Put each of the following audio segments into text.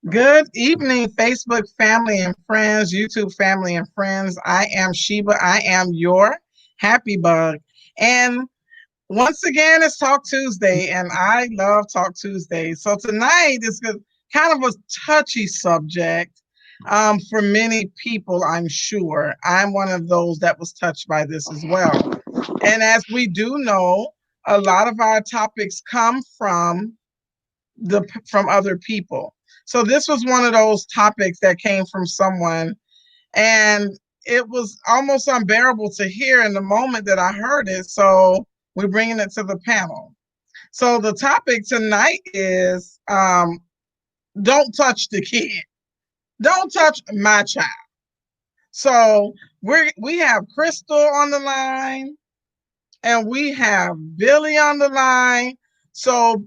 Good evening, Facebook family and friends, YouTube family and friends. I am Sheba. I am your happy bug. And once again, it's Talk Tuesday, and I love Talk Tuesday. So tonight is kind of a touchy subject for many people, I'm sure. I'm one of those that was touched by this as well. And as we do know, a lot of our topics come from other people. So this was one of those topics that came from someone, and it was almost unbearable to hear in the moment that I heard it. So we're bringing it to the panel. So the topic tonight is don't touch the kid. Don't touch my child. So we have Crystal on the line and we have Billy on the line. So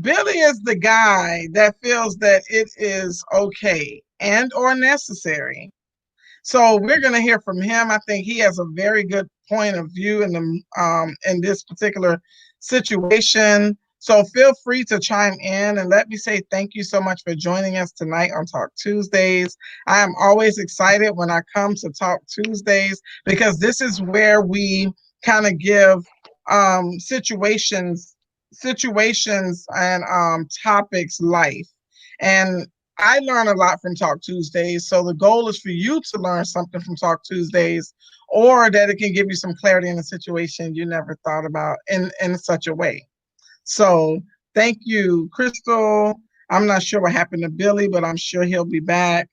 Billy is the guy that feels that it is okay and or necessary. So we're going to hear from him. I think he has a very good point of view in this particular situation. So feel free to chime in and let me say thank you so much for joining us tonight on Talk Tuesdays. I am always excited when I come to Talk Tuesdays because this is where we kind of give situations and topics life. And I learn a lot from Talk Tuesdays. So the goal is for you to learn something from Talk Tuesdays, or that it can give you some clarity in a situation you never thought about in such a way. So thank you, Crystal. I'm not sure what happened to Billy, but I'm sure he'll be back.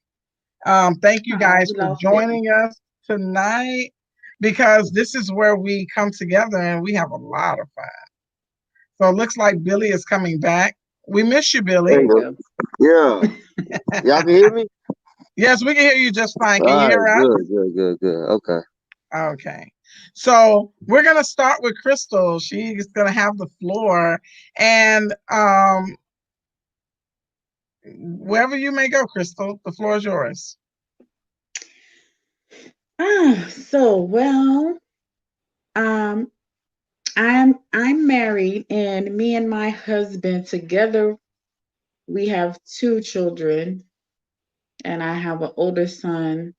Thank you Oh, guys we for lost Billy. joining us tonight because this is where we come together and we have a lot of fun. So it looks like Billy is coming back. We miss you, There Billy. you go. Yeah, y'all can hear me? Yes, we can hear you just fine. All Can you right, hear us? good, good, good, good. Okay. Okay. So we're gonna start with Crystal. She's gonna have the floor, and wherever you may go, Crystal, the floor is yours. So um, I'm married, and me and my husband together we have two children, and I have an older son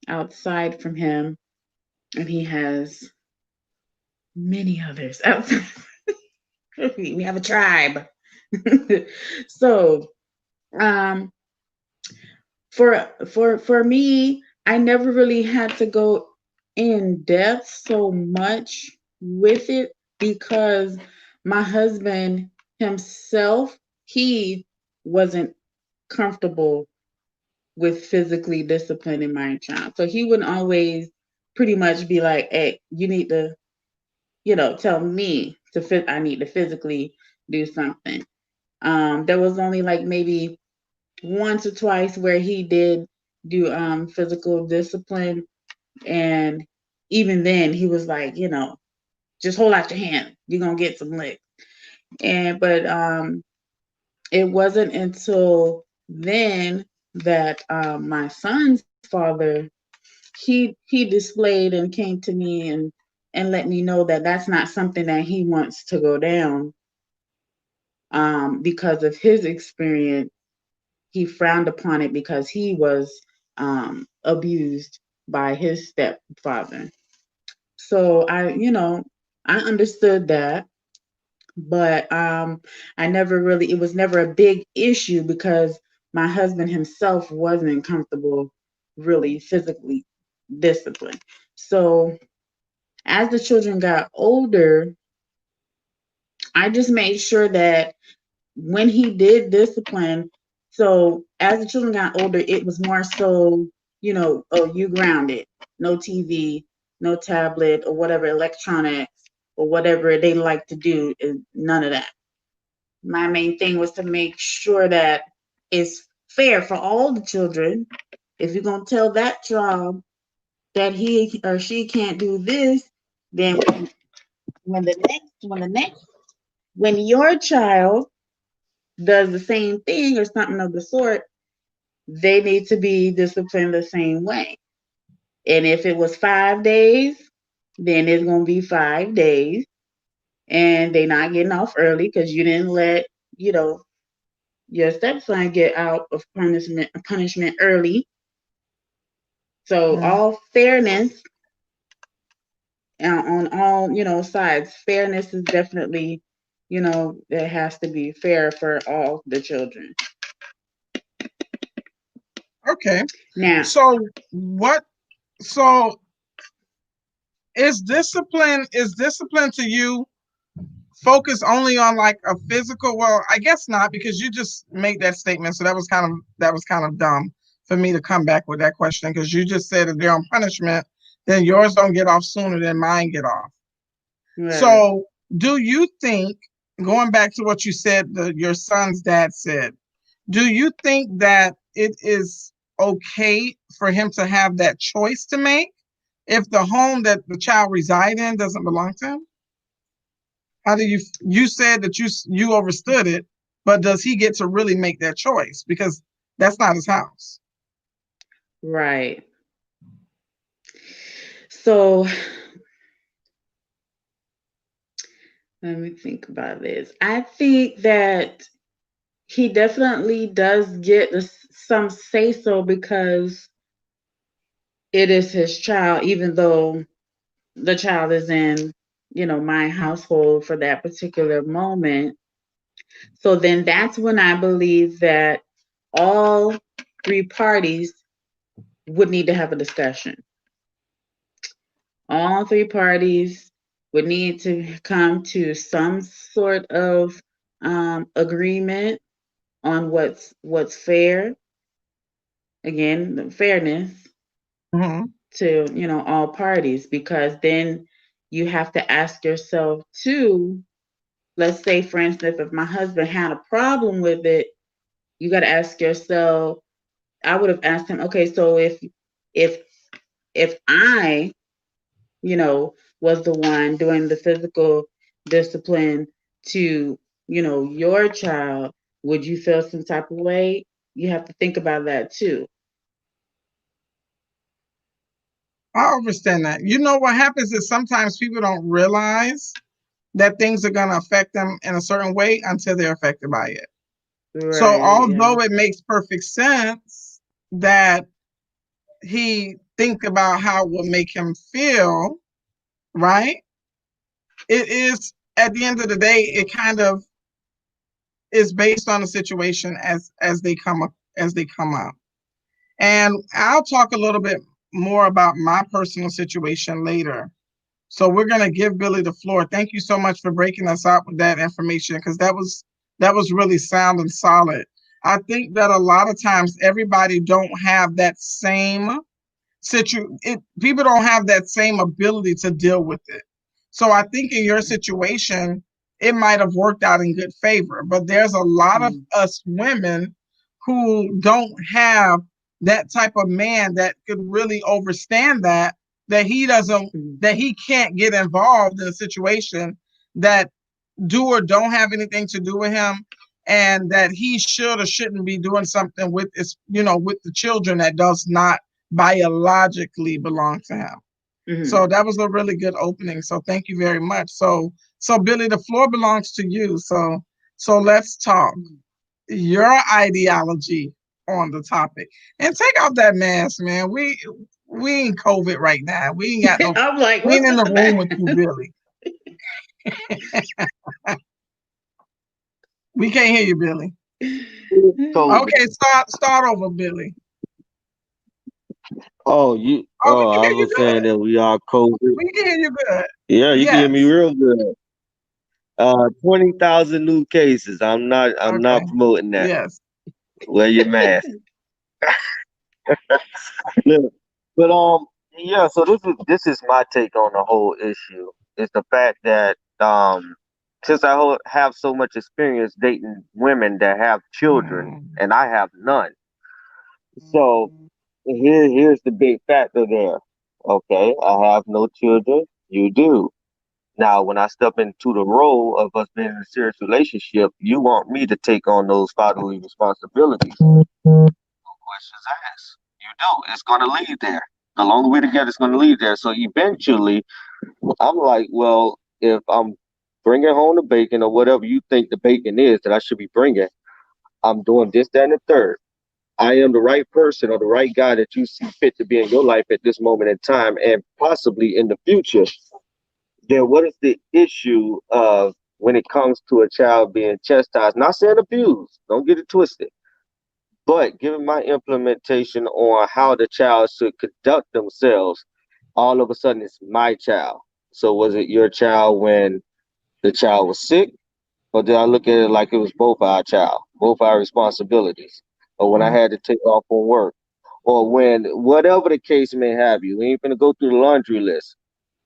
outside from him, and he has many others outside. We have a tribe. So, um, for me, I never really had to go in depth so much with it because my husband himself, he wasn't comfortable with physically disciplining my child. So he would always pretty much be like, "Hey, you need to, tell me to fit. I need to physically do something." There was only like maybe once or twice where he did do physical discipline, and even then he was like, just hold out your hand, you're gonna get some licks. And but it wasn't until then that my son's father, he displayed and came to me and let me know that that's not something that he wants to go down, because of his experience. He frowned upon it because he was abused by his stepfather. So I understood that, but I never really, it was never a big issue because my husband himself wasn't comfortable really physically disciplined. So as the children got older, I just made sure that when he did discipline, so as the children got older, it was more so, oh, you grounded, no TV, no tablet or whatever electronics or whatever they like to do, and none of that. My main thing was to make sure that it's fair for all the children. If you're gonna tell that child that he or she can't do this, then when your child does the same thing or something of the sort, they need to be disciplined the same way. And if it was 5 days, then it's going to be 5 days. And they're not getting off early because you didn't let, you know, your stepson get out of punishment early. So Mhm. all fairness on all sides. Fairness is definitely, it has to be fair for all the children. Okay. Now, So what? So is discipline to you focus only on like a physical? Well, I guess not, because you just made that statement. So that was kind of dumb for me to come back with that question, because you just said if they're on punishment, then yours don't get off sooner than mine get off. right, So do you think, going back to what you said, your son's dad said, do you think that it is okay for him to have that choice to make if the home that the child reside in doesn't belong to him? How do you said that you overstood it, but does he get to really make that choice? Because that's not his house. right. So let me think about this. I think that he definitely does get some say so, because it is his child, even though the child is in, my household for that particular moment. So then that's when I believe that all three parties would need to have a discussion. All three parties would need to come to some sort of agreement on what's fair. Again, the fairness Hmm. to all parties, because then you have to ask yourself too. Let's say, for instance, if my husband had a problem with it, you got to ask yourself. I would have asked him, okay, so if if I, was the one doing the physical discipline to, your child, would you feel some type of way? You have to think about that too. I understand that. You know what happens is sometimes people don't realize that things are going to affect them in a certain way until they're affected by it. So Right. Yeah. although it makes perfect sense that he think about how it will make him feel, right? It is, at the end of the day, it kind of is based on the situation as they come up. And I'll talk a little bit more about my personal situation later. So we're gonna give Billy the floor. Thank you so much for breaking us out with that information, because that was really sound and solid. I think that a lot of times everybody don't have that same people don't have that same ability to deal with it. So I think in your situation, it might have worked out in good favor, but there's a lot of Mm. us women who don't have that type of man that could really overstand that he doesn't Mm. that he can't get involved in a situation that do or don't have anything to do with him, and that he should or shouldn't be doing something with with the children that does not biologically belong to him. Mhm. So that was a really good opening. So thank you very much. So Billy, the floor belongs to you. So let's talk your ideology on the topic. And take off that mask, man. We ain't COVID right now. We ain't got no I'm like, we what's ain't in with the the room back? with you, Billy. We can't hear you, Billy. COVID. Okay, start over, Billy. Oh, you. Oh, we Oh, can I hear you was saying good. that we are COVID. We can hear you good. Yeah, you can hear me Yes. real good. 20,000 new cases. I'm not Okay. promoting that. Yes. Wear your mask. Look, but yeah. So this is my take on the whole issue. It's the fact that since have so much experience dating women that have children, Mm. and I have none. So here's the big factor there. Okay, I have no children. You do. Now, when I step into the role of us being in a serious relationship, you want me to take on those fatherly responsibilities. Questions asked. You do. It's going to lead there. The longer we're together, it's going to lead there. So eventually, I'm like, well, if I'm bringing home the bacon or whatever you think the bacon is that I should be bringing, I'm doing this, that, and the third. I am the right person or the right guy that you see fit to be in your life at this moment in time and possibly in the future. Then what is the issue of when it comes to a child being chastised? Not saying abused, don't get it twisted, but given my implementation on how the child should conduct themselves, all of a sudden it's my child. So was it your child when the child was sick? Or did I look at it like it was both our child, both our responsibilities? Or when I had to take off from work? Or when, whatever the case may have you, we ain't gonna go through the laundry list.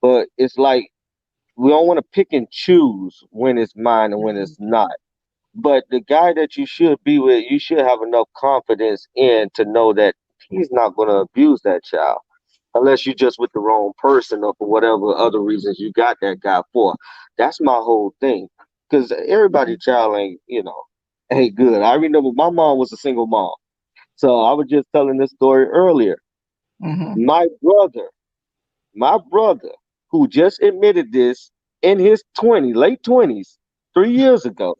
But it's like we don't want to pick and choose when it's mine and when it's not. But the guy that you should be with, you should have enough confidence in to know that he's not gonna abuse that child. Unless you're just with the wrong person or for whatever other reasons you got that guy for. That's my whole thing. Because everybody child ain't good. I remember my mom was a single mom. So I was just telling this story earlier. Mm-hmm. My brother, who just admitted this in his late 20s, 3 years ago,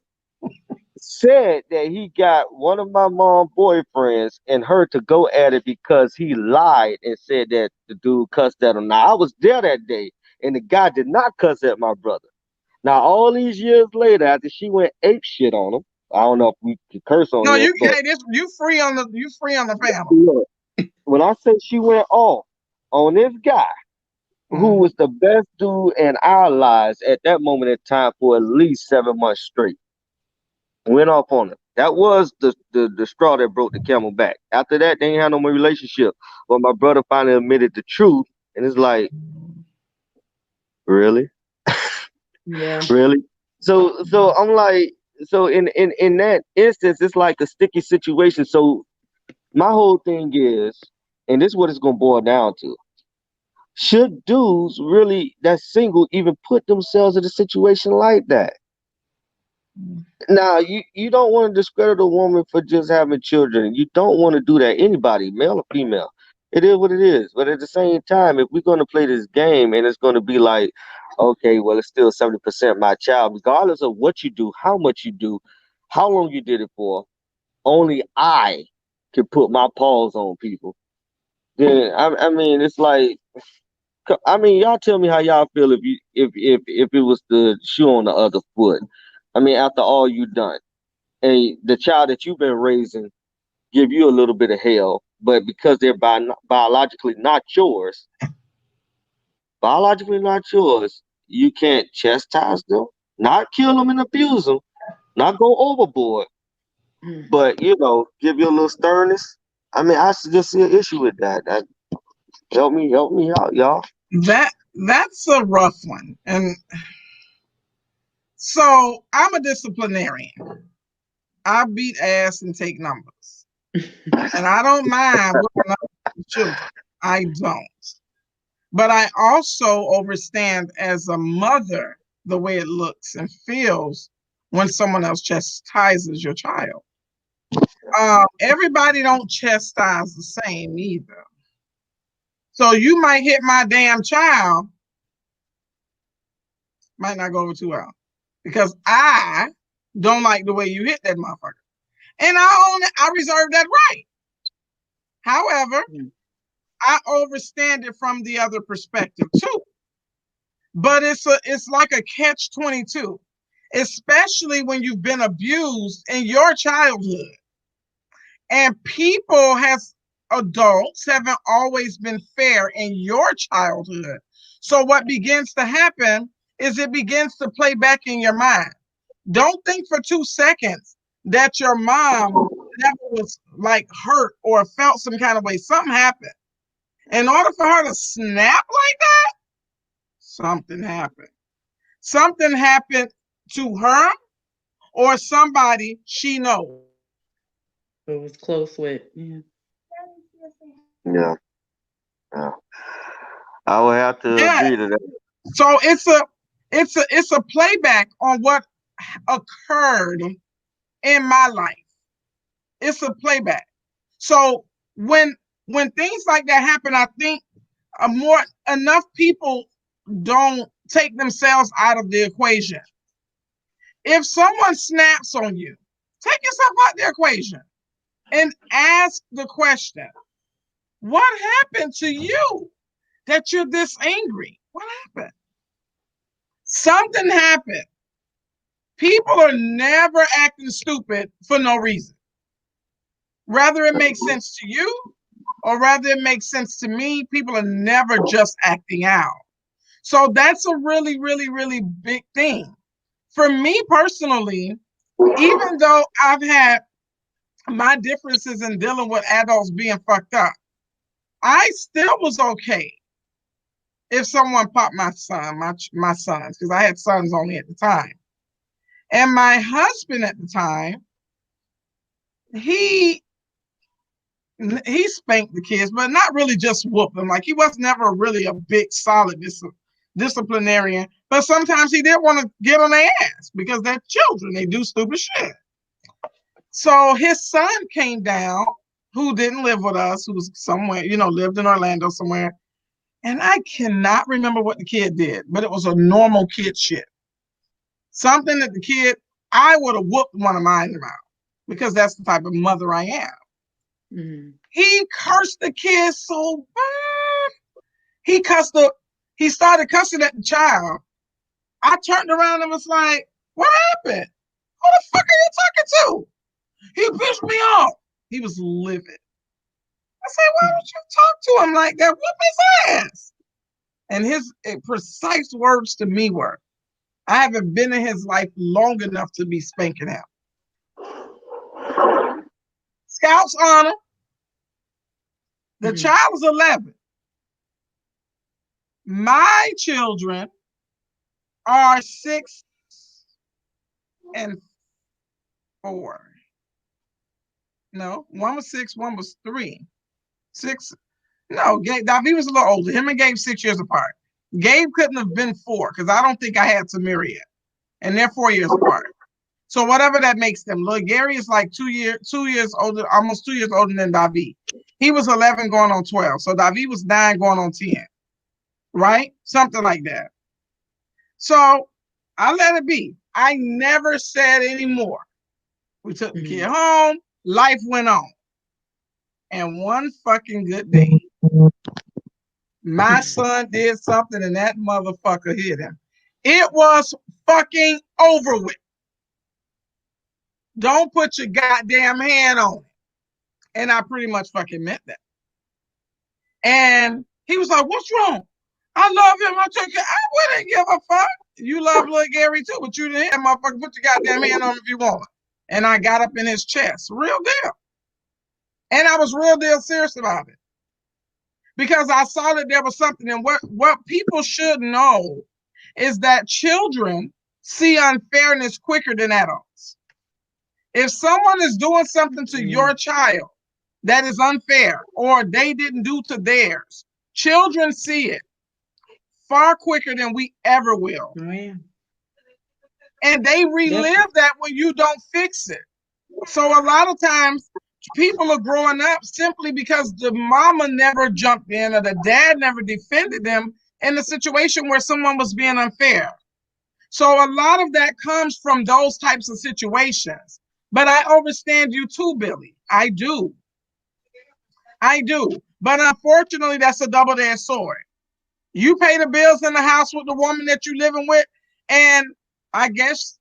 said that he got one of my mom boyfriends and her to go at it because he lied and said that the dude cussed at him. Now I was there that day and the guy did not cuss at my brother. Now all these years later, after she went ape shit on him, I don't know if we can curse on No, here, you but can't. You free on the family. look, when I say she went off on this guy who was the best dude in our lives at that moment in time for at least 7 months straight. Went off on him. That was the straw that broke the camel back. After that, they ain't had no more relationship. But my brother finally admitted the truth, and it's like, really, Yeah. really. So I'm like, so in that instance, it's like a sticky situation. So my whole thing is, and this is what it's gonna boil down to: should dudes really that's single even put themselves in a situation like that? Now, you don't want to discredit a woman for just having children. You don't want to do that. Anybody, male or female. It is what it is. But at the same time, if we're going to play this game and it's going to be like, okay, well, it's still 70% my child, regardless of what you do, how much you do, how long you did it for, only I can put my paws on people. Then I mean, it's like, I mean, y'all tell me how y'all feel if it was the shoe on the other foot. I mean, after all you done and the child that you've been raising give you a little bit of hell, but because they're biologically not yours, you can't chastise them, not kill them and abuse them, not go overboard, but give you a little sternness. I mean, I just see an issue with that. Help me out, y'all. That's a rough one. And so I'm a disciplinarian. I beat ass and take numbers. And I don't mind whipping up children. I don't. But I also understand as a mother the way it looks and feels when someone else chastises your child. Everybody don't chastise the same either. So you might hit my damn child, might not go over too well because I don't like the way you hit that motherfucker. And I own it, I reserve that right. However, I understand it from the other perspective too. But it's like a catch-22, especially when you've been abused in your childhood. And adults haven't always been fair in your childhood. So what begins to happen is it begins to play back in your mind. Don't think for 2 seconds that your mom never was like hurt or felt some kind of way. Something happened. In order for her to snap like that, something happened. Something happened to her or somebody she knows. It was close with. Yeah. Yeah. Yeah. I would have to Yeah. agree to that. So it's a playback on what occurred in my life. It's a playback. So when things like that happen, I think enough people don't take themselves out of the equation. If someone snaps on you, Take yourself out the equation and ask the question, what happened to you that you're this angry? What happened? Something happened. People are never acting stupid for no reason. Rather it makes sense to you or rather it makes sense to me, people are never just acting out. So that's a really, really, really big thing. For me personally, even though I've had my differences in dealing with adults being fucked up, I still was okay if someone popped my sons, because I had sons only at the time. And my husband at the time, he spanked the kids, but not really just whooped them. Like he was never really a big, solid disciplinarian. But sometimes he did want to get on their ass because they're children. They do stupid shit. So his son came down, who didn't live with us, who was somewhere, lived in Orlando somewhere. And I cannot remember what the kid did, but it was a normal kid shit. Something that the kid, I would have whooped one of mine in the mouth because that's the type of mother I am. Mm-hmm. He cursed the kid so bad. He started cussing at the child. I turned around and was like, what happened? Who the fuck are you talking to? He pissed me off. He was livid. I said, why would you talk to him like that? Whoop his ass. And his precise words to me were, I haven't been in his life long enough to be spanking him. Scout's honor. The child was 11. My children are 6 and 4. No, one was 6, one was 3. 6. No, David was a little older. Him and Gabe 6 years apart. Gabe couldn't have been 4 because I don't think I had Samira yet. And they're 4 years apart. So whatever that makes them. Little Gary is like 2 years older, almost 2 years older than David. He was 11 going on 12. So David was 9 going on 10. Right? Something like that. So I let it be. I never said any more. We took the kid home. Life went on. And one fucking good day, my son did something and that motherfucker hit him. It was fucking over with. Don't put your goddamn hand on it. And I pretty much fucking meant that. And he was like, what's wrong? I love him. I take it. I wouldn't give a fuck. You love little Gary too, but you didn't. Motherfucker, put your goddamn hand on him if you want. And I got up in his chest. Real deal. And I was real deal serious about it. Because I saw that there was something. And what people should know is that children see unfairness quicker than adults. If someone is doing something to your child that is unfair or they didn't do to theirs, children see it far quicker than we ever will. Oh, yeah. And they relive that when you don't fix it. So a lot of times people are growing up simply because the mama never jumped in or the dad never defended them in a situation where someone was being unfair. So a lot of that comes from those types of situations. But I understand you too, Billy. I do. But unfortunately, that's a double-edged sword. You pay the bills in the house with the woman that you're living with, and I guess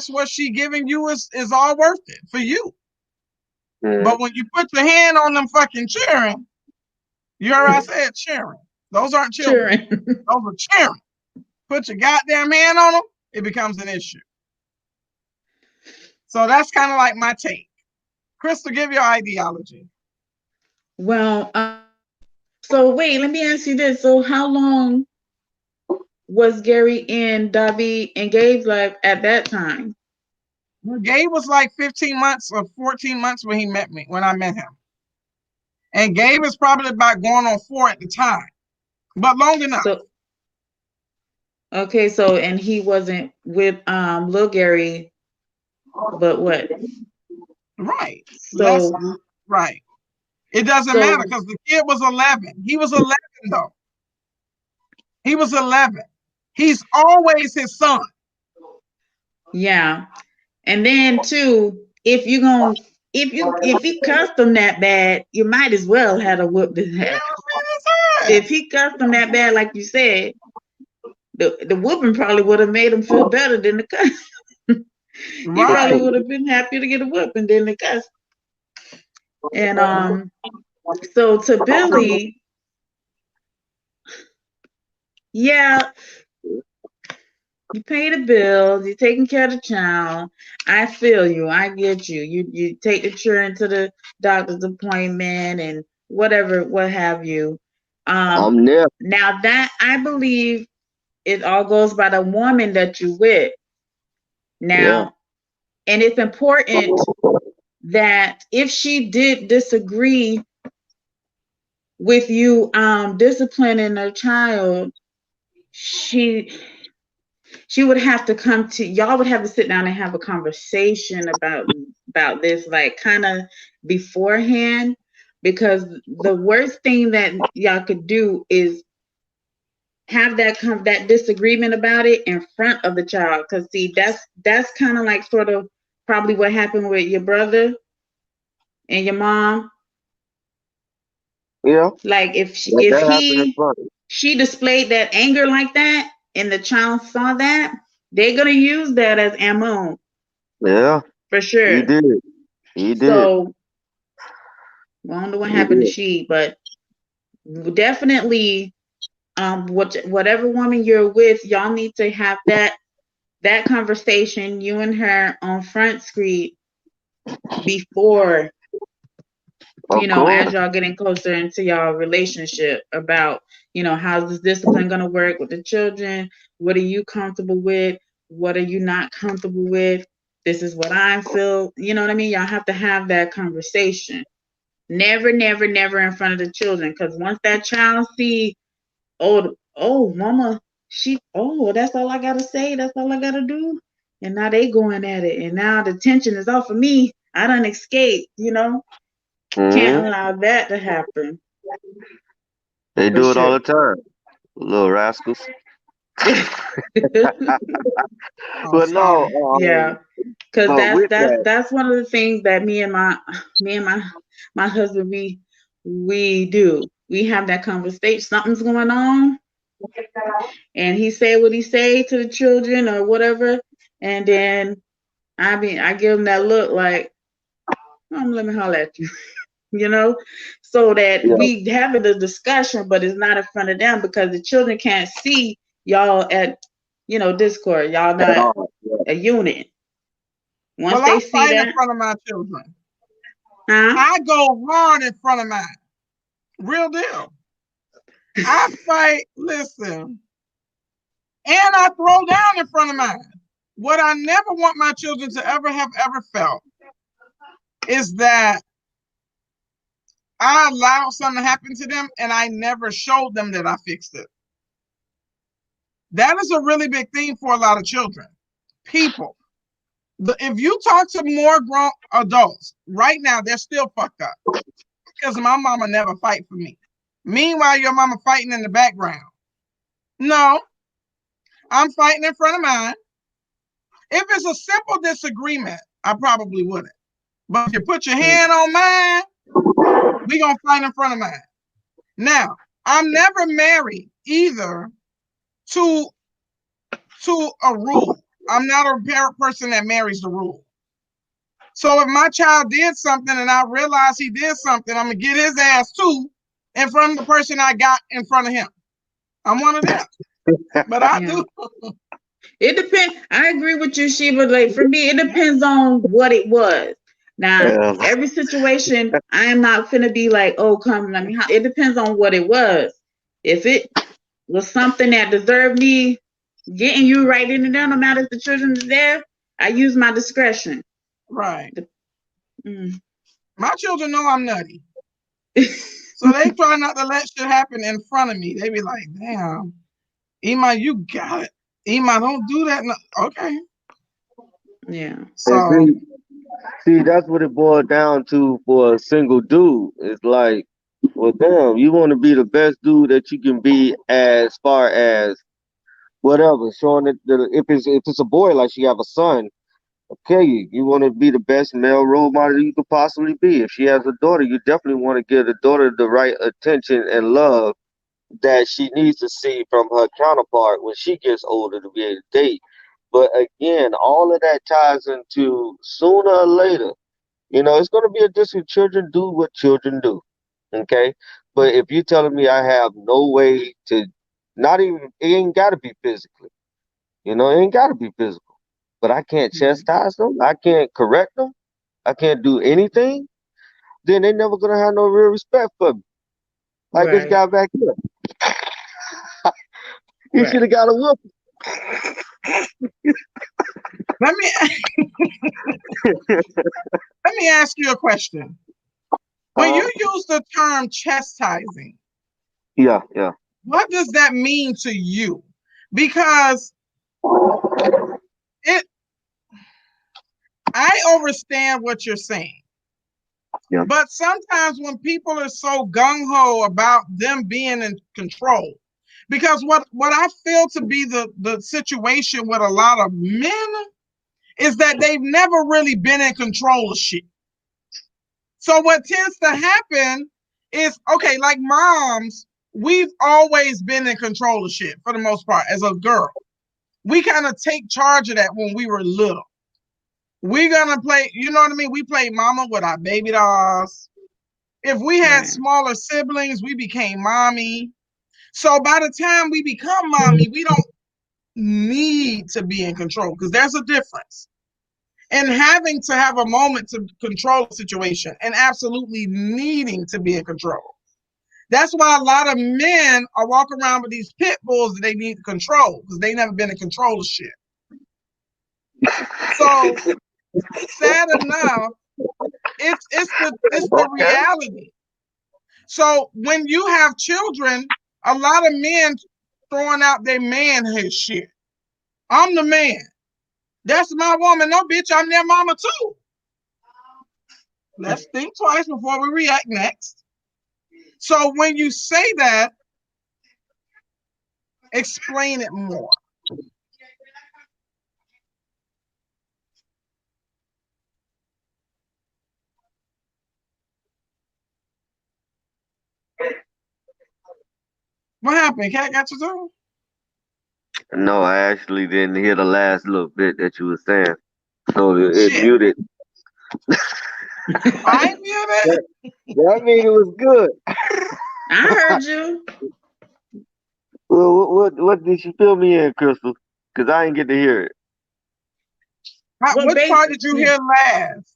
what she giving you is all worth it for you. But when you put your hand on them fucking cheering, you heard I said cheering. Those aren't children. Those are cheering. Put your goddamn hand on them, it becomes an issue. So that's kind of like my take. Crystal, give your ideology. Well, so wait, let me ask you this. So how long was Gary and David and Gabe's life at that time? Gabe was like 15 months or 14 months when I met him. And Gabe is probably about going on 4 at the time, but long enough. So and he wasn't with little Gary, but what? Right. Right. It doesn't matter because the kid was 11. He was 11 though. He was 11. He's always his son. Yeah. And then too, if he cussed him that bad, you might as well have a whoop his ass. If he cussed him that bad, like you said, the whooping probably would have made him feel better than the cuss. He probably would have been happy to get a whooping than the cuss. And so to Billy, yeah, you pay the bills, you're taking care of the child. I feel you. I get you. You take the children to the doctor's appointment and whatever, what have you. I'm there. Now that I believe it all goes by the woman that you with. Now, and it's important that if she did disagree with you disciplining her child, she would have to come to y'all would have to sit down and have a conversation about this, like kind of beforehand, because the worst thing that y'all could do is have that disagreement about it in front of the child. Because see, that's kind of like sort of probably what happened with your brother and your mom. Yeah. Like if she displayed that anger like that and the child saw that, they're gonna use that as ammo. Yeah. For sure. He did. So I don't know what happened to she, but definitely whatever woman you're with, y'all need to have that conversation, you and her on Front Street before, as y'all getting closer into y'all relationship, about, how's this discipline going to work with the children? What are you comfortable with? What are you not comfortable with? This is what I feel. You know what I mean? Y'all have to have that conversation. Never, never, never in front of the children. Because once that child see, mama, that's all I got to say. That's all I got to do. And now they going at it. And now the tension is off of me. I done escaped, Can't allow that to happen. They do it all the time, little rascals. But no, yeah, because that's one of the things that me and my husband we do. We have that conversation. Something's going on, and he say what he say to the children or whatever, and then I give him that look like, let me holler at you. So that we having the discussion, but it's not in front of them, because the children can't see y'all at, Discord. Y'all not a unit. Once they see that, in front of my children, I go hard in front of mine. Real deal. I fight, listen, and I throw down in front of mine. What I never want my children to ever felt is that I allowed something to happen to them and I never showed them that I fixed it. That is a really big thing for a lot of children. People. If you talk to more grown adults right now, they're still fucked up because my mama never fight for me. Meanwhile, your mama fighting in the background. No, I'm fighting in front of mine. If it's a simple disagreement, I probably wouldn't. But if you put your hand on mine, we gonna fight in front of mine. Now, I'm never married either to a rule. I'm not a person that marries the rule. So if my child did something and I realize he did something, I'm gonna get his ass too in front of the person I got in front of him. I'm one of them. But I do. It depends. I agree with you, Sheba. Like for me, it depends on what it was. Now, every situation, I am not finna be like, oh, come, let me. It depends on what it was. If it was something that deserved me getting you right in and down, no matter if the children is there, I use my discretion. Right. My children know I'm nutty. So they try not to let shit happen in front of me. They be like, damn, Ema, you got it. Ema, don't do that. No. Okay. Yeah. So see, that's what it boiled down to for a single dude. It's like, well, damn, you want to be the best dude that you can be as far as whatever, showing it. If it's a boy, like she have a son, Okay, you want to be the best male role model you could possibly be. If she has a daughter, you definitely want to give the daughter the right attention and love that she needs to see from her counterpart when she gets older to be able to date. But again, all of that ties into sooner or later, it's going to be a discussion. Children do what children do. Okay. But if you're telling me I have no way to, not even, it ain't got to be physically, it ain't got to be physical, but I can't chastise them. I can't correct them. I can't do anything. Then they never going to have no real respect for me. Like this Right. guy back here. He should Right. have got a whoop. Let me let me ask you a question. When you use the term chastising, Yeah. what does that mean to you? Because I understand what you're saying. Yeah. But sometimes when people are so gung-ho about them being in control, because what I feel to be the situation with a lot of men is that they've never really been in control of shit. So what tends to happen is, okay, like moms, we've always been in control of shit for the most part as a girl. We kind of take charge of that when we were little. We're gonna play, you know what I mean? We played mama with our baby dolls. If we had Right. smaller siblings, we became mommy. So by the time we become mommy, we don't need to be in control because there's a difference. And having to have a moment to control the situation and absolutely needing to be in control. That's why a lot of men are walking around with these pit bulls that they need to control because they never been in control of shit. So sad enough, it's the reality. So when you have children, a lot of men throwing out their manhood shit. I'm the man. That's my woman. No, bitch, I'm their mama too. Let's think twice before we react next. So when you say that, explain it more. What happened? Cat got your tongue? No, I actually didn't hear the last little bit that you were saying. So it Shit. muted. I muted. That means it was good. I heard you. Well, what did you fill me in, Crystal? Because I didn't get to hear it. Well, Which part did you hear last?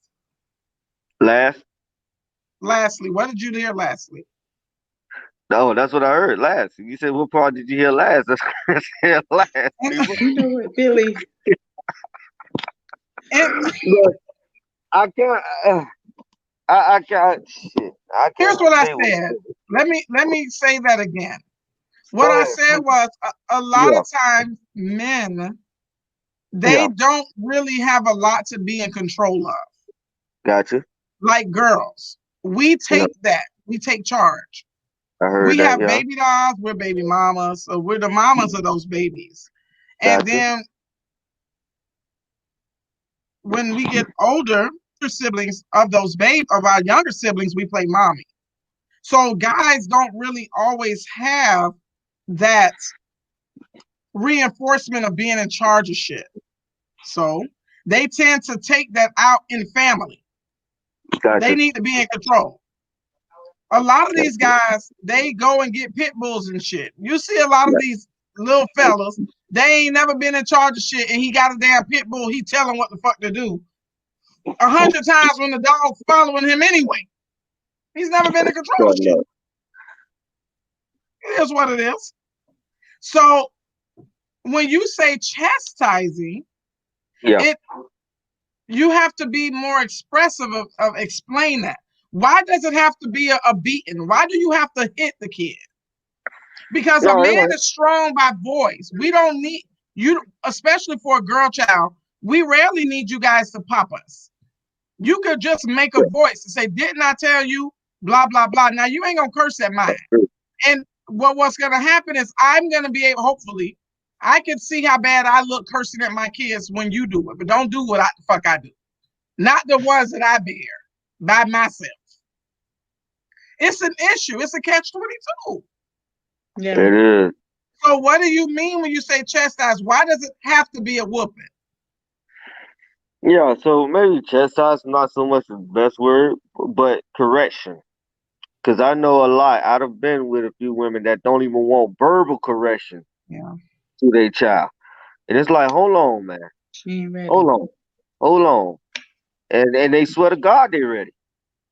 Last? Lastly, what did you hear lastly? No, that's what I heard last. You said, what part did you hear last? That's what I said last. You know what, Billy? Look, I can't. I can't. Shit. I Here's can't what I say said. Let me say that again. What Go I ahead. said was a lot Yeah. of times men, they Yeah. don't really have a lot to be in control of. Gotcha. Like girls, we take that. We take charge. I heard We that. have Yeah. baby dolls. We're baby mamas. So we're the mamas of those babies. And Gotcha. then when we get older, siblings of those of our younger siblings, we play mommy. So guys don't really always have that reinforcement of being in charge of shit. So they tend to take that out in family. Gotcha. They need to be in control. A lot of these guys, they go and get pit bulls and shit. You see a lot of these little fellas, they ain't never been in charge of shit, and he got a damn pit bull. He tell them what the fuck to do 100 times when the dog's following him anyway. He's never been in control of shit. It is what it is. So when you say chastising, you have to be more expressive of explain that. Why does it have to be a beating? Why do you have to hit the kid? Because a man is strong by voice. We don't need you, especially for a girl child. We rarely need you guys to pop us. You could just make a voice and say, "Didn't I tell you?" Blah blah blah. Now you ain't gonna curse at mine. And what's gonna happen is I'm gonna be able, hopefully, I can see how bad I look cursing at my kids when you do it, but don't do what the fuck I do. Not the ones that I bear by myself. It's an issue. It's a catch-22. Yeah. It is. So what do you mean when you say chastise? Why does it have to be a whooping? Yeah, so maybe chastise not so much the best word, but correction. Because I know a lot. I've been with a few women that don't even want verbal correction Yeah. to their child. And it's like, hold on, man. She ain't ready. Hold on. Hold on. And they swear to God they ready.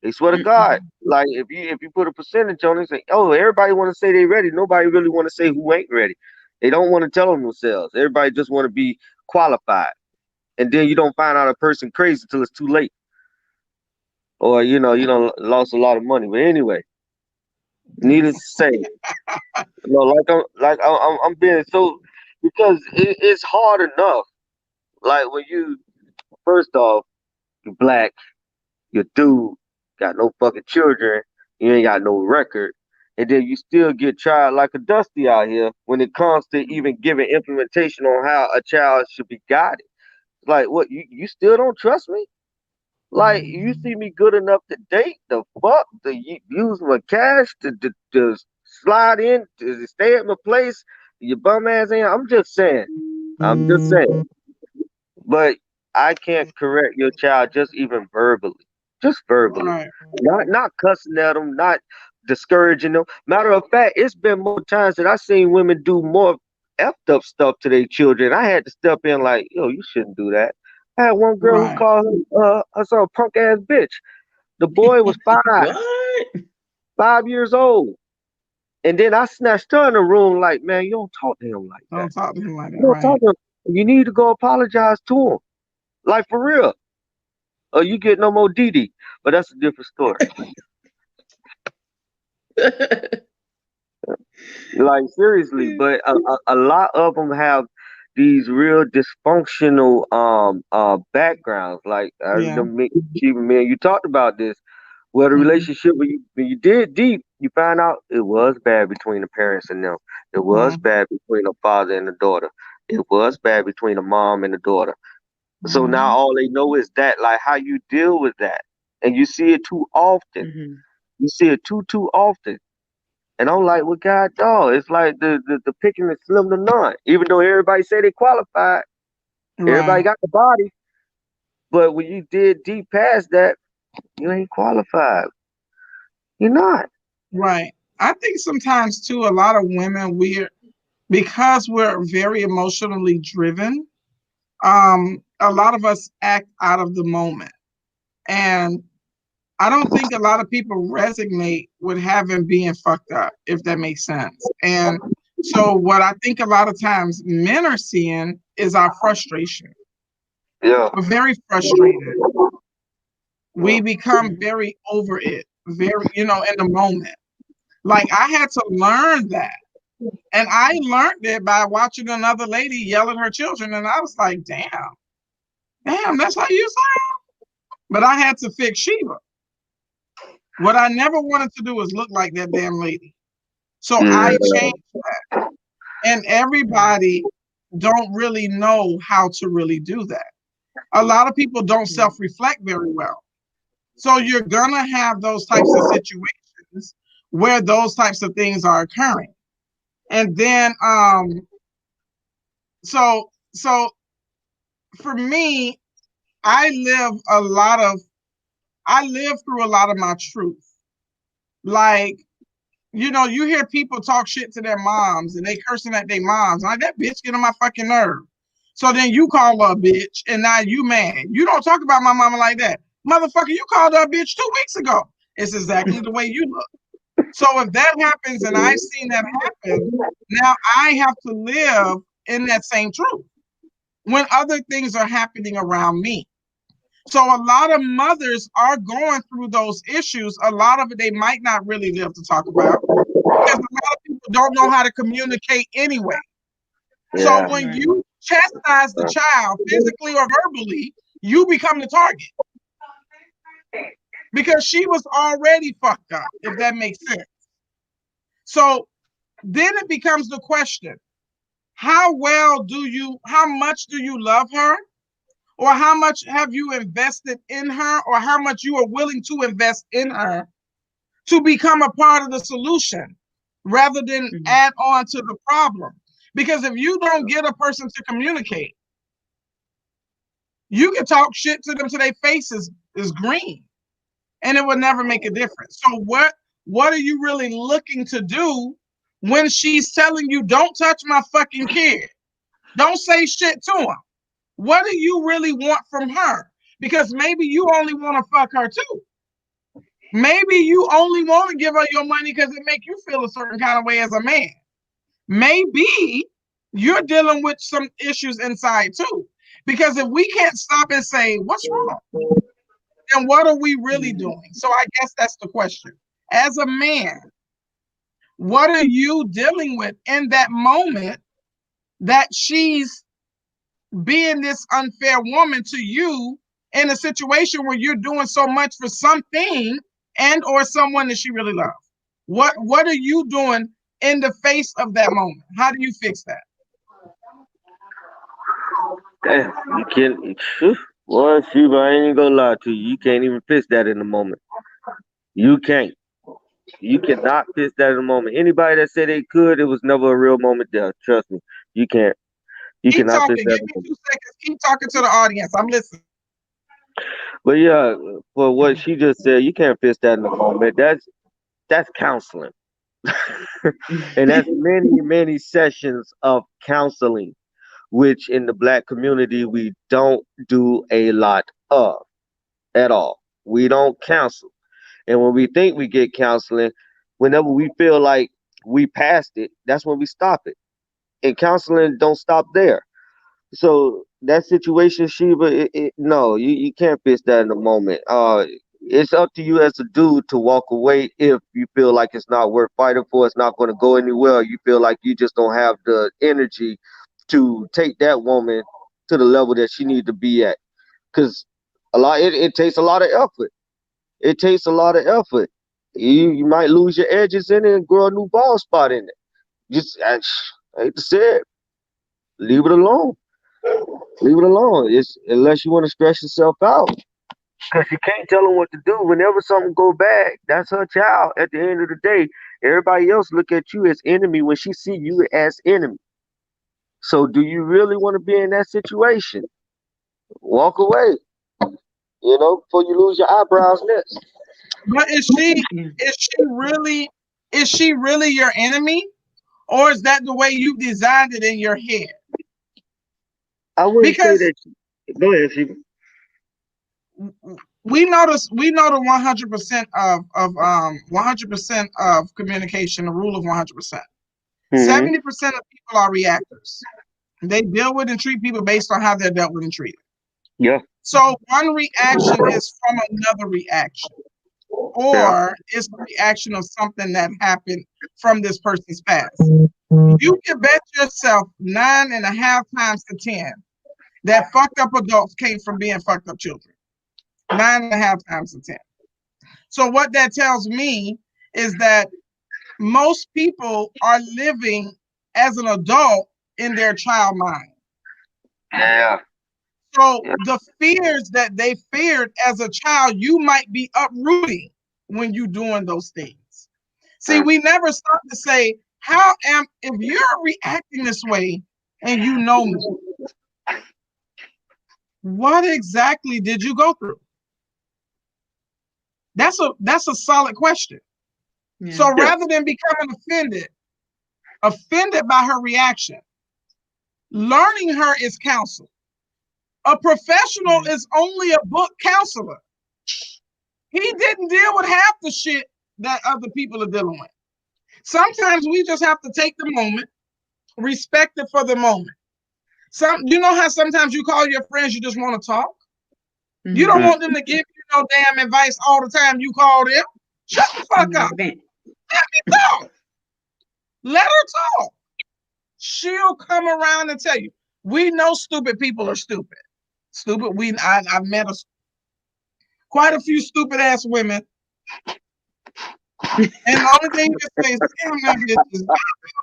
They swear to God. Like if you put a percentage on it, say, oh, everybody want to say they ready. Nobody really want to say who ain't ready. They don't want to tell them themselves. Everybody just want to be qualified. And then you don't find out a person crazy till it's too late. Or you don't lost a lot of money. But anyway, needless to say, I'm being so because it's hard enough. Like when you first off, you're black, you're dude, got no fucking children, you ain't got no record, and then you still get tried like a dusty out here when it comes to even giving implementation on how a child should be guided. Like what you still don't trust me? Like you see me good enough to date, the fuck, to use my cash to slide in, to stay at my place, your bum ass in. I'm just saying. I'm just saying. But I can't correct your child just even verbally. Just verbally. Right. Not cussing at them, not discouraging them. Matter of fact, it's been more times that I've seen women do more effed up stuff to their children. I had to step in like, yo, you shouldn't do that. I had one girl who Right. called her son a punk ass bitch. The boy was What? 5 years old. And then I snatched her in the room like, man, you don't talk to him like that. Don't talk to him like that. You don't talk Right. to him. You need to go apologize to him. Like for real. Or you get no more DD. But that's a different story. Like seriously, but a lot of them have these real dysfunctional backgrounds. Like Yeah. even me and you talked about this. Well, the relationship when you dig deep, you find out it was bad between the parents and them. It was bad between the father and the daughter. It was bad between the mom and the daughter. So now all they know is that, like, how you deal with that, and you see it too often. You see it too often. And I'm like, well, God, dog, it's like the picking is slim to none. Even though everybody say they qualified, everybody Right. got the body, but when you did deep past that, you ain't qualified. You're not. Right. I think sometimes too, a lot of women because we're very emotionally driven, a lot of us act out of the moment. And I don't think a lot of people resonate with having being fucked up, if that makes sense. And so what I think a lot of times men are seeing is our frustration. Yeah. We're very frustrated. We become very over it, very, in the moment. Like I had to learn that. And I learned it by watching another lady yell at her children. And I was like, damn, that's how you sound. But I had to fix Sheba. What I never wanted to do was look like that damn lady. So I changed that. And everybody don't really know how to really do that. A lot of people don't self-reflect very well. So you're gonna have those types of situations where those types of things are occurring. And then so for me, I live through a lot of my truth. Like, you hear people talk shit to their moms and they cursing at their moms. Like, that bitch get on my fucking nerve. So then you call her a bitch and now you mad. You don't talk about my mama like that. Motherfucker, you called her a bitch 2 weeks ago. It's exactly the way you look. So if that happens and I've seen that happen, now I have to live in that same truth when other things are happening around me. So a lot of mothers are going through those issues. A lot of it they might not really live to talk about because a lot of people don't know how to communicate anyway. So when you chastise the child physically or verbally, you become the target because she was already fucked up, if that makes sense. So then it becomes the question, how much do you love her? Or how much have you invested in her? Or how much you are willing to invest in her to become a part of the solution rather than add on to the problem? Because if you don't get a person to communicate, you can talk shit to them till their face is green, and it will never make a difference. So what are you really looking to do when she's telling you, don't touch my fucking kid? Don't say shit to him. What do you really want from her? Because maybe you only want to fuck her too. Maybe you only want to give her your money because it make you feel a certain kind of way as a man. Maybe you're dealing with some issues inside too. Because if we can't stop and say, what's wrong? Then what are we really doing? So I guess that's the question. As a man, what are you dealing with in that moment that she's being this unfair woman to you in a situation where you're doing so much for something and or someone that she really loves? What are you doing in the face of that moment? How do you fix that? Damn, you can't. Well, Sheba, I ain't gonna lie to you. You can't even fix that in the moment. You can't. You cannot fix that in the moment. Anybody that said they could, it was never a real moment there. Trust me. You can't. You Keep cannot fix talking. that Give in me the moment. 2 seconds. Keep talking to the audience. I'm listening. But yeah, for what she just said, you can't fix that in the moment. That's counseling. And that's many sessions of counseling, which in the black community we don't do a lot of at all. We don't counsel. And when we think we get counseling, whenever we feel like we passed it, that's when we stop it. And counseling don't stop there. So that situation, Sheba, no, you can't fix that in the moment. It's up to you as a dude to walk away if you feel like it's not worth fighting for. It's not going to go anywhere. You feel like you just don't have the energy to take that woman to the level that she need to be at. Because it takes a lot of effort. It takes a lot of effort. You might lose your edges in it and grow a new ball spot in it. Just I hate to say it, leave it alone. Leave it alone. It's unless you want to stress yourself out. Because you can't tell them what to do. Whenever something go bad, that's her child. At the end of the day, everybody else look at you as enemy when she see you as enemy. So do you really want to be in that situation? Walk away. Before you lose your eyebrows next. But is she really your enemy? Or is that the way you designed it in your head? I wouldn't say Because that. Go ahead, she. we know the 100% of 100% of communication, the rule of 100%. Mm-hmm. 70% of people are reactors. They deal with and treat people based on how they're dealt with and treated. Yeah. So one reaction is from another reaction, or it's a reaction of something that happened from this person's past. You can bet yourself 9.5 times to 10 that fucked up adults came from being fucked up children. 9.5 times to 10. So what that tells me is that most people are living as an adult in their child mind. Yeah. So the fears that they feared as a child, you might be uprooting when you're doing those things. See, we never stop to say, if you're reacting this way and you know me, what exactly did you go through? That's a solid question. Yeah. So rather than becoming offended by her reaction, learning her is counsel. A professional is only a book counselor. He didn't deal with half the shit that other people are dealing with. Sometimes we just have to take the moment, respect it for the moment. You know how sometimes you call your friends, you just want to talk? Mm-hmm. You don't want them to give you no damn advice all the time you call them. Shut the fuck up. Let me talk. Let her talk. She'll come around and tell you. We know stupid people are stupid. Stupid. I've met quite a few stupid ass women And the only thing you can say is, damn, that bitch is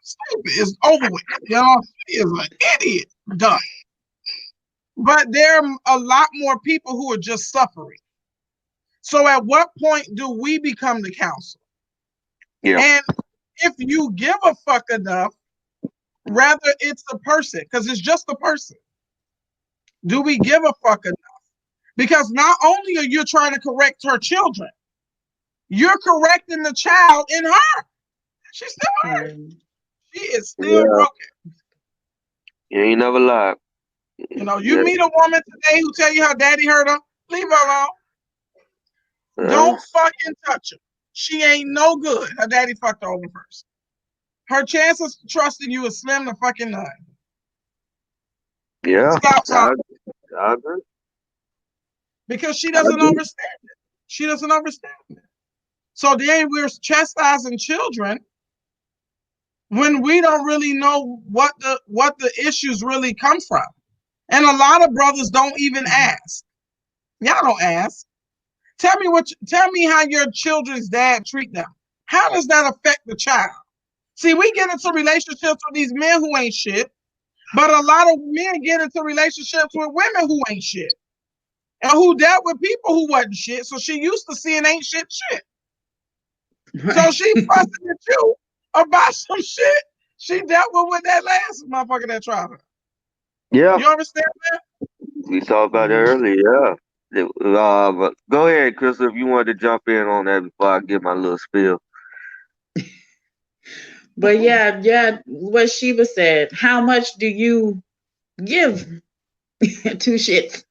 stupid. It's over with. You know, she is an idiot. Done. But there are a lot more people who are just suffering. So at what point do we become the counsel? Yeah. And if you give a fuck enough, rather it's a person, because it's just a person. Do we give a fuck enough? Because not only are you trying to correct her children, you're correcting the child in her. She's still hurt. She is still broken. You ain't never lied. You know, you meet a woman today who tell you her daddy hurt her, leave her alone. Don't fucking touch her. She ain't no good. Her daddy fucked her over first. Her chances of trusting you is slim to fucking none. Yeah. Stop talking. I agree. Because she doesn't understand it. She doesn't understand it. So then we're chastising children when we don't really know what the issues really come from. And a lot of brothers don't even ask. Y'all don't ask. Tell me how your children's dad treat them. How does that affect the child? See, we get into relationships with these men who ain't shit, but a lot of men get into relationships with women who ain't shit. And who dealt with people who wasn't shit, so she used to seeing ain't shit. So she fussing at you about some shit she dealt with that last motherfucker that tried her. Yeah. You understand that? We talked about that earlier, yeah. But go ahead, Crystal, if you wanted to jump in on that before I give my little spiel. But yeah, what Sheba said, how much do you give two shits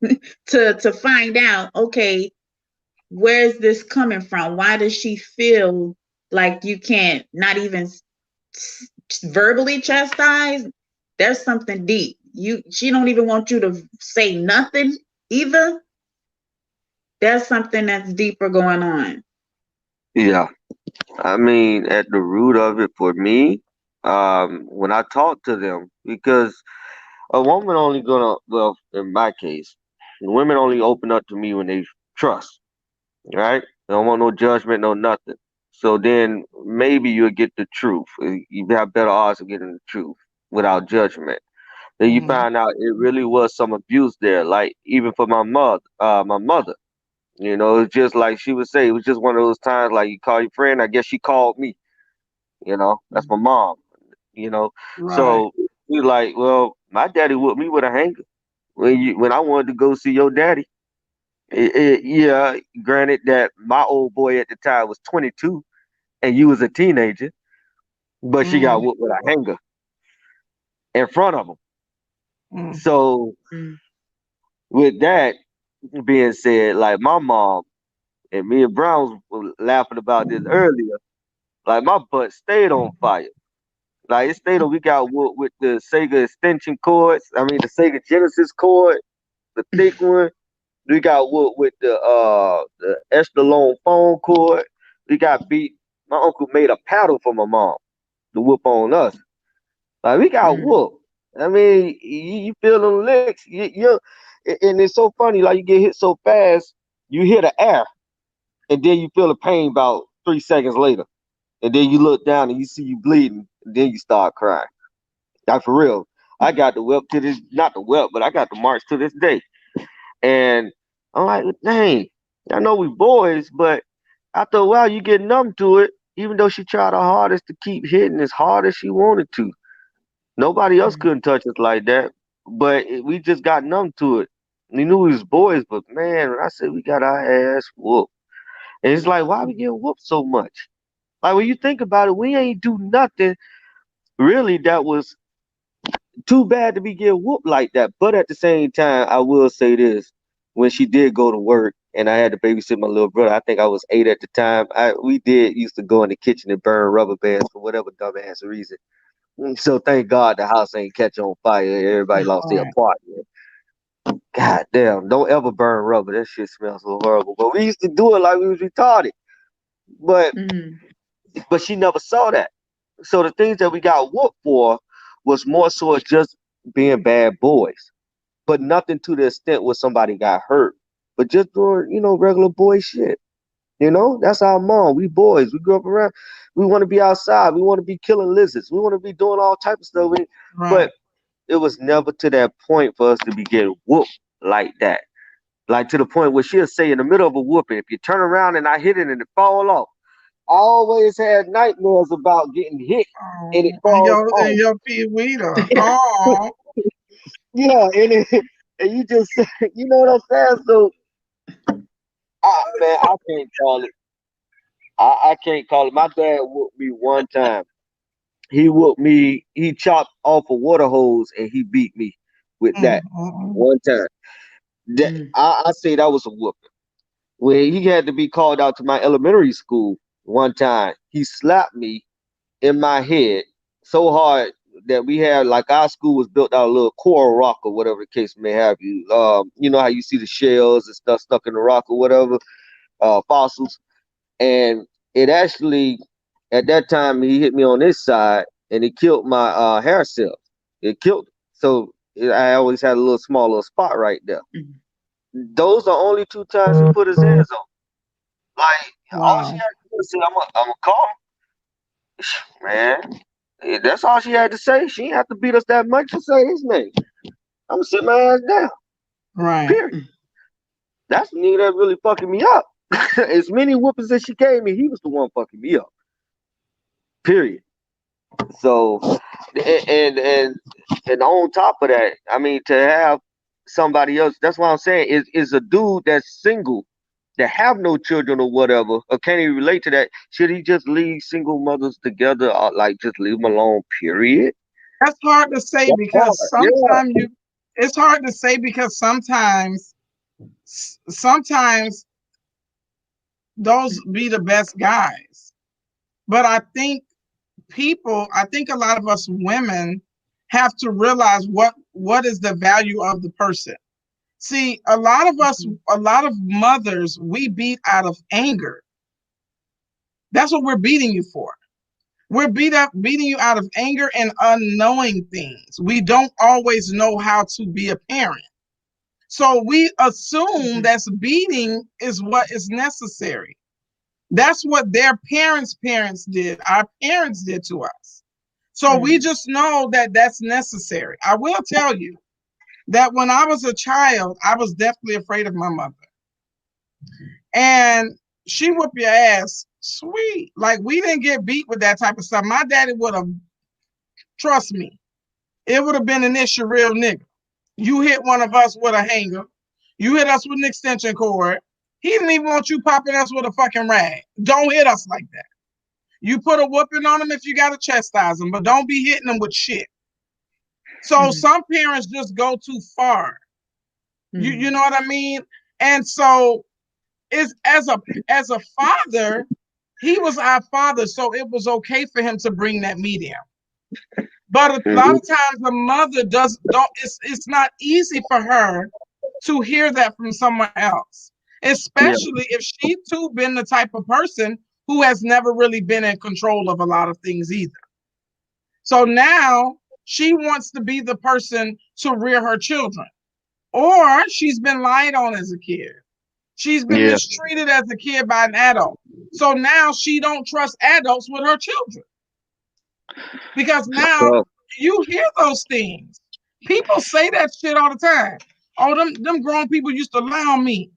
to find out, okay, where's this coming from? Why does she feel like you can't not even verbally chastise? There's something deep. She don't even want you to say nothing either. There's something that's deeper going on. Yeah. I mean, at the root of it for me, when I talk to them, because a woman only gonna, well, in my case, women only open up to me when they trust, right? They don't want no judgment, no nothing. So then maybe you'll get the truth. You have better odds of getting the truth without judgment. Then you find out it really was some abuse there, like even for my mother. You know, it's just like she would say, it was just one of those times like you call your friend, I guess she called me. You know, that's my mom. You know, Right. so he's like, well, my daddy whooped me with a hanger when I wanted to go see your daddy. Yeah, granted that my old boy at the time was 22 and you was a teenager, but she got whooped with a hanger in front of him. So with that being said, like my mom and me and Brown was laughing about this earlier. Like my butt stayed on fire. Like it stayed on. We got whooped with the Sega extension cords. I mean the Sega Genesis cord, the thick one. We got whooped with the extra long phone cord. We got beat. My uncle made a paddle for my mom to whoop on us. Like we got whooped. I mean, you feel them licks. And it's so funny. Like you get hit so fast, you hear the air, and then you feel the pain about 3 seconds later, and then you look down and you see you bleeding, and then you start crying. Like for real. I got the whelp to this, not the whelp, but I got the marks to this day. And I'm like, dang, I know we boys, but after a while you get numb to it, even though she tried her hardest to keep hitting as hard as she wanted to. Nobody else couldn't touch us like that, but we just got numb to it. We knew we was boys, but man, when I said we got our ass whooped, and it's like, why we getting whooped so much? Like when you think about it, we ain't do nothing really that was too bad to be getting whooped like that. But at the same time, I will say this: when she did go to work and I had to babysit my little brother, I think I was 8 at the time. We did used to go in the kitchen and burn rubber bands for whatever dumbass reason. So thank God the house ain't catch on fire. Everybody lost their apartment. God damn, don't ever burn rubber. That shit smells so horrible. But we used to do it like we was retarded. But she never saw that. So the things that we got whooped for was more so just being bad boys. But nothing to the extent where somebody got hurt. But just doing, regular boy shit. You know, that's our mom. We boys. We grew up around. We want to be outside. We want to be killing lizards. We want to be doing all type of stuff. Right. But it was never to that point for us to be getting whooped like that. Like to the point where she'll say in the middle of a whooping, if you turn around and I hit it and it fall off, I always had nightmares about getting hit and it Oh, falls off. and your feet weeder. Oh, Yeah, and you just you know what I'm saying? So man, I can't call it. I can't call it. My dad whooped me one time. He whooped me. He chopped off a water hose and he beat me with that one time. That I say that was a whooping. When he had to be called out to my elementary school one time, he slapped me in my head so hard that we had like our school was built out of a little coral rock or whatever the case may have you. You know how you see the shells and stuff stuck in the rock or whatever, fossils. And it actually at that time he hit me on this side and it killed my hair cells. It killed it. So I always had a little small little spot right there. Those are only two times he put his hands on. Like all she wow. had to do was say, I'm gonna call him. Man. That's all she had to say. She didn't have to beat us that much to say his name. I'm gonna sit my ass down. Right. Period. That's the nigga that really fucking me up. As many whoopings as she gave me, he was the one fucking me up. Period. So, and on top of that, I mean, to have somebody else. That's what I'm saying. Is a dude that's single, that have no children or whatever, or can't even relate to that. Should he just leave single mothers together, or like just leave them alone? Period. That's hard to say That's hard. because Yeah. sometimes it's hard to say because sometimes those be the best guys. But I think a lot of us women have to realize what is the value of the person. See, a lot of us, a lot of mothers, we beat out of anger. That's what we're beating you for. We're beating you out of anger and unknowing things. We don't always know how to be a parent. So we assume that beating is what is necessary. That's what their parents' did. Our parents did to us. So we just know that that's necessary. I will tell you that when I was a child, I was definitely afraid of my mother. And she whooped your ass, sweet. Like we didn't get beat with that type of stuff. My daddy would have, trust me, it would have been an issue, real nigga. You hit one of us with a hanger. You hit us with an extension cord. He didn't even want you popping us with a fucking rag. Don't hit us like that. You put a whooping on them if you got to chastise them, but don't be hitting them with shit. So some parents just go too far. You know what I mean? And so it's as a father, he was our father, so it was okay for him to bring that medium. But a lot of times the mother don't it's not easy for her to hear that from someone else, especially if she too been the type of person who has never really been in control of a lot of things either. So now she wants to be the person to rear her children, or she's been lied on as a kid. She's been mistreated as a kid by an adult. So now she don't trust adults with her children. Because now you hear those things. People say that shit all the time. Oh, them grown people used to lie on me.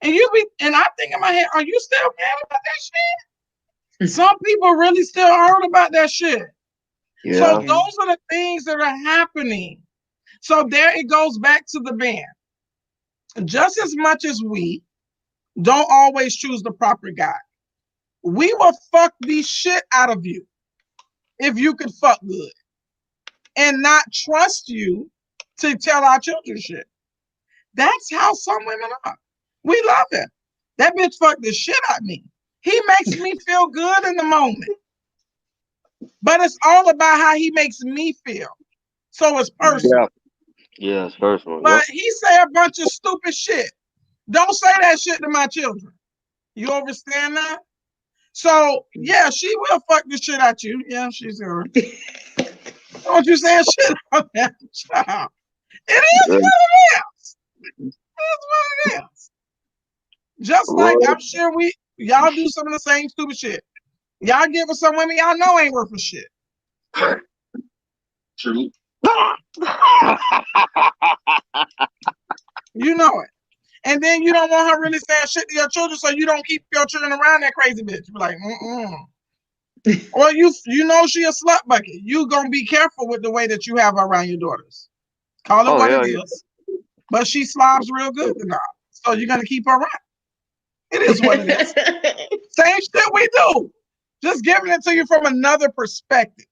And I think in my head, are you still mad about that shit? Some people really still heard about that shit. Yeah. So those are the things that are happening. So there it goes back to the band. Just as much as we don't always choose the proper guy, we will fuck the shit out of you if you could fuck good and not trust you to tell our children shit. That's how some women are. We love him. That bitch fucked the shit out of me. He makes me feel good in the moment. But it's all about how he makes me feel. So it's personal. Yeah, it's personal. But he say a bunch of stupid shit. Don't say that shit to my children. You understand that? So, yeah, she will fuck the shit out you. Yeah, she's her. Don't you say shit on that child. It is what it is. It is what it is. Just like I'm sure Y'all do some of the same stupid shit. Y'all get with some women y'all know ain't worth a shit. True. You know it. And then you don't want her really saying shit to your children, so you don't keep your children around that crazy bitch. You be like, Or you know she a slut bucket. You gonna be careful with the way that you have her around your daughters. Call it what it is. But she slobs real good tonight. So you're gonna keep her around. It is what it is. Same shit we do. Just giving it to you from another perspective.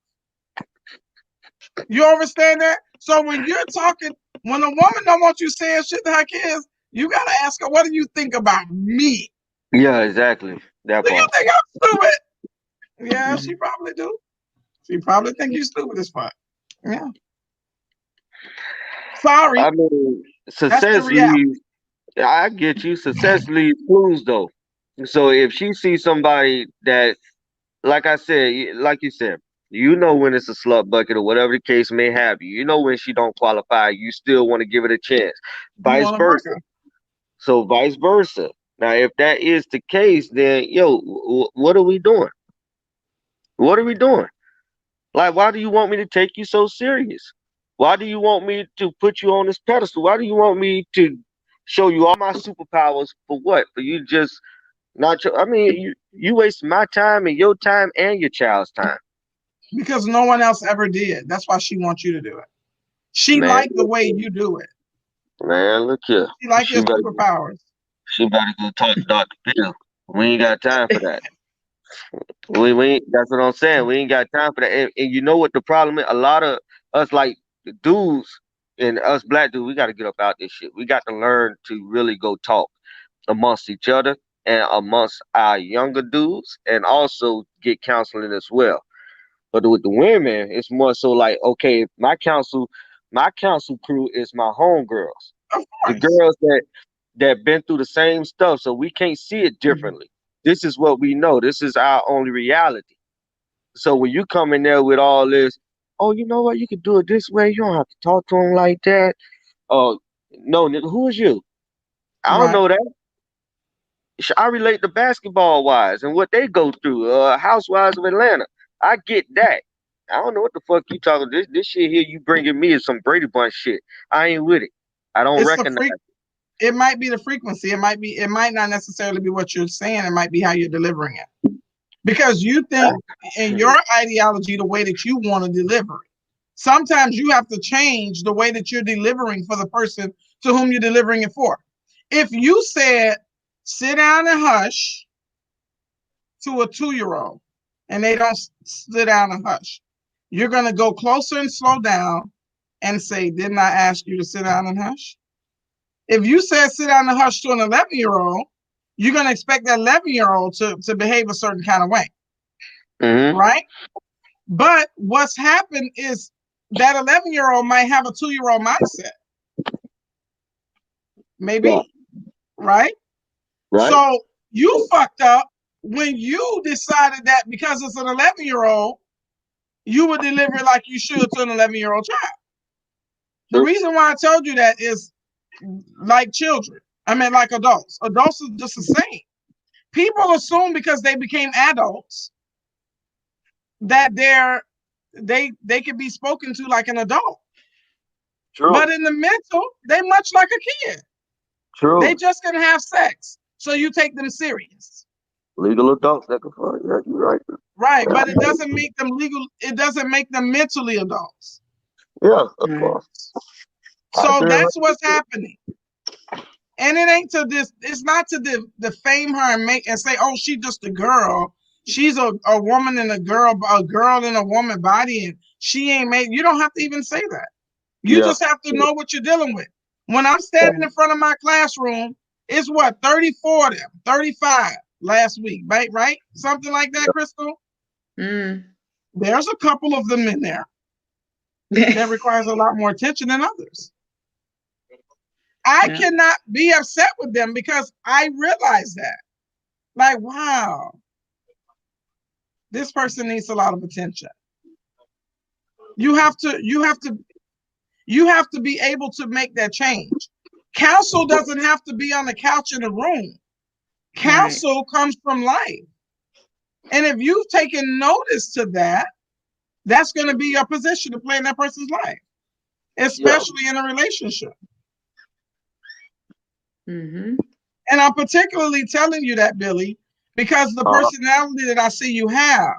You understand that? So when you're talking, when a woman don't want you saying shit to her kids, you gotta ask her, what do you think about me? Yeah, exactly. That Do you part. think I'm stupid? Yeah, she probably do. She probably think you stupid as fuck. Yeah. Sorry. I mean, That's the success reality. leaves. I get you. Success leaves clues, though. So if she sees somebody that, like I said, like you said, you know when it's a slut bucket or whatever the case may have you. You know when she don't qualify, you still want to give it a chance. You Vice want to fuck versa. her. So vice versa. Now, if that is the case, then what are we doing? What are we doing? Like, why do you want me to take you so serious? Why do you want me to put you on this pedestal? Why do you want me to show you all my superpowers for what? For you just not. I mean, you wasting my time and your child's time. Because no one else ever did. That's why she wants you to do it. She Man, liked the way you do it. man, look here. She liked She your better, superpowers. she better go talk to Dr. Phil. We ain't got time for that. We ain't, that's what I'm saying. We ain't got time for that. And you know what the problem is? A lot of us, like the dudes and us black dudes, we got to get up out this shit. We got to learn to really go talk amongst each other and amongst our younger dudes, and also get counseling as well. But with the women, it's more so like, okay, my counsel crew is my homegirls, Of the course. girls that been through the same stuff, so we can't see it differently. This is what we know. This is our only reality. So when you come in there with all this, oh, you know what? You can do it this way. You don't have to talk to them like that. Oh, no, nigga, who is you? I don't Right. know that. I relate to basketball wise and what they go through. Housewives of Atlanta. I get that. I don't know what the fuck you talking. This shit here you bringing me is some Brady Bunch shit. I ain't with it. I don't It's the recognize. it might be the frequency. It might not necessarily be what you're saying. It might be how you're delivering it. Because you think in your ideology the way that you want to deliver it. Sometimes you have to change the way that you're delivering for the person to whom you're delivering it for. If you said, sit down and hush to a 2-year-old and they don't sit down and hush, you're going to go closer and slow down and say, didn't I ask you to sit down and hush? If you said sit down and hush to an 11-year-old, you're going to expect that 11-year-old to behave a certain kind of way. Mm-hmm. Right? But what's happened is that 11-year-old might have a 2-year-old mindset. Maybe. Yeah. Right? Right. So you fucked up when you decided that because it's an 11-year-old, you would deliver it like you should to an 11-year-old child. The reason why I told you that is like children. I mean, like adults. Adults are just the same. People assume because they became adults that they can be spoken to like an adult. True. But in the mental, they much like a kid. True. They just gonna have sex. So you take them serious. Legal adults that can fuck. Yeah, you're right. Right, but it doesn't make them legal. It doesn't make them mentally adults. Yeah, of course. So that's what's happening. And it ain't to this. It's not to defame her and make and say, "Oh, she's just a girl. She's a woman and a girl in a woman body, and she ain't made." You don't have to even say that. You just have to know what you're dealing with. When I'm standing in front of my classroom, it's what 34 of them, 35 last week, right? Something like that, Crystal. There's a couple of them in there that requires a lot more attention than others. I cannot be upset with them because I realize that. Like, wow, this person needs a lot of attention. You have to be able to make that change. Counsel doesn't have to be on the couch in the room. Counsel comes from life. And if you've taken notice to that, that's going to be your position to play in that person's life, especially in a relationship. Mm-hmm. And I'm particularly telling you that, Billy, because the personality that I see you have.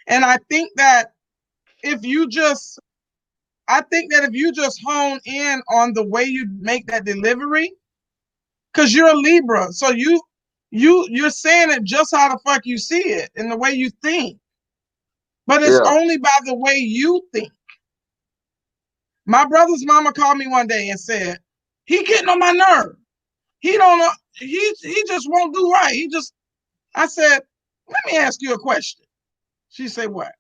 And I think that if you just hone in on the way you make that delivery, because you're a Libra, so you're saying it just how the fuck you see it and the way you think. But it's only by the way you think. My brother's mama called me one day and said, he getting on my nerve. He don't know, he just won't do right. I said, let me ask you a question. She said, what?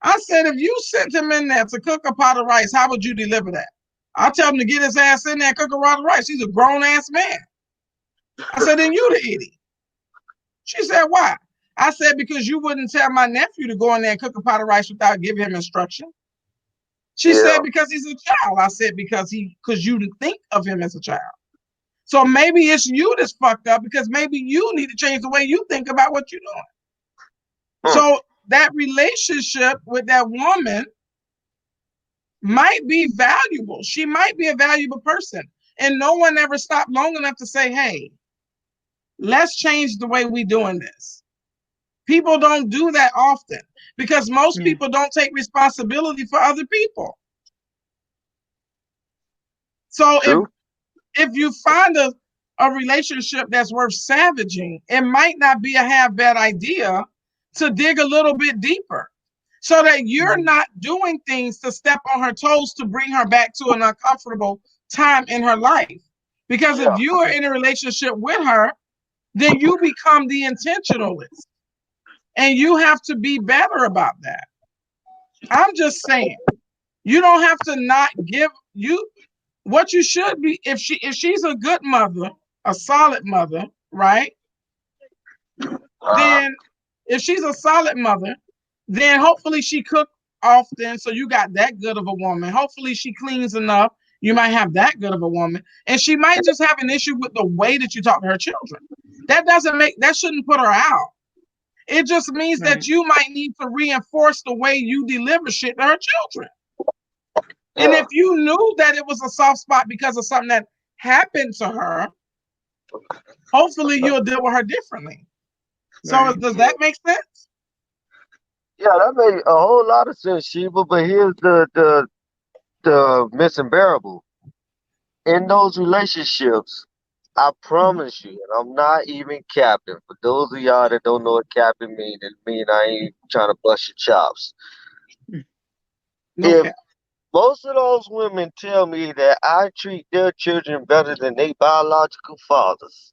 I said, if you sent him in there to cook a pot of rice, how would you deliver that? I'll tell him to get his ass in there and cook a pot of rice. He's a grown-ass man. I said, then you the idiot. She said, why? I said, because you wouldn't tell my nephew to go in there and cook a pot of rice without giving him instruction. She said, because he's a child. I said, because you didn't think of him as a child. So maybe it's you that's fucked up, because maybe you need to change the way you think about what you're doing. So that relationship with that woman might be valuable. She might be a valuable person. And no one ever stopped long enough to say, hey, let's change the way we're doing this. People don't do that often because most people don't take responsibility for other people. So if you find a relationship that's worth savaging, it might not be a half bad idea to dig a little bit deeper so that you're not doing things to step on her toes to bring her back to an uncomfortable time in her life. Because if you are in a relationship with her, then you become the intentionalist. And you have to be better about that. I'm just saying, you don't have to not give you what you should be. If she's a good mother, a solid mother, right? Then if she's a solid mother, then hopefully she cooked often, so you got that good of a woman. Hopefully she cleans enough, you might have that good of a woman. And she might just have an issue with the way that you talk to her children. That shouldn't put her out. It just means that you might need to reinforce the way you deliver shit to her children. And if you knew that it was a soft spot because of something that happened to her, hopefully you'll deal with her differently. So does that make sense? Yeah, that made a whole lot of sense, Sheba. But here's the missing variable. In those relationships, I promise you, and I'm not even capping. For those of y'all that don't know what capping means, it means I ain't trying to bust your chops. If most of those women tell me that I treat their children better than their biological fathers,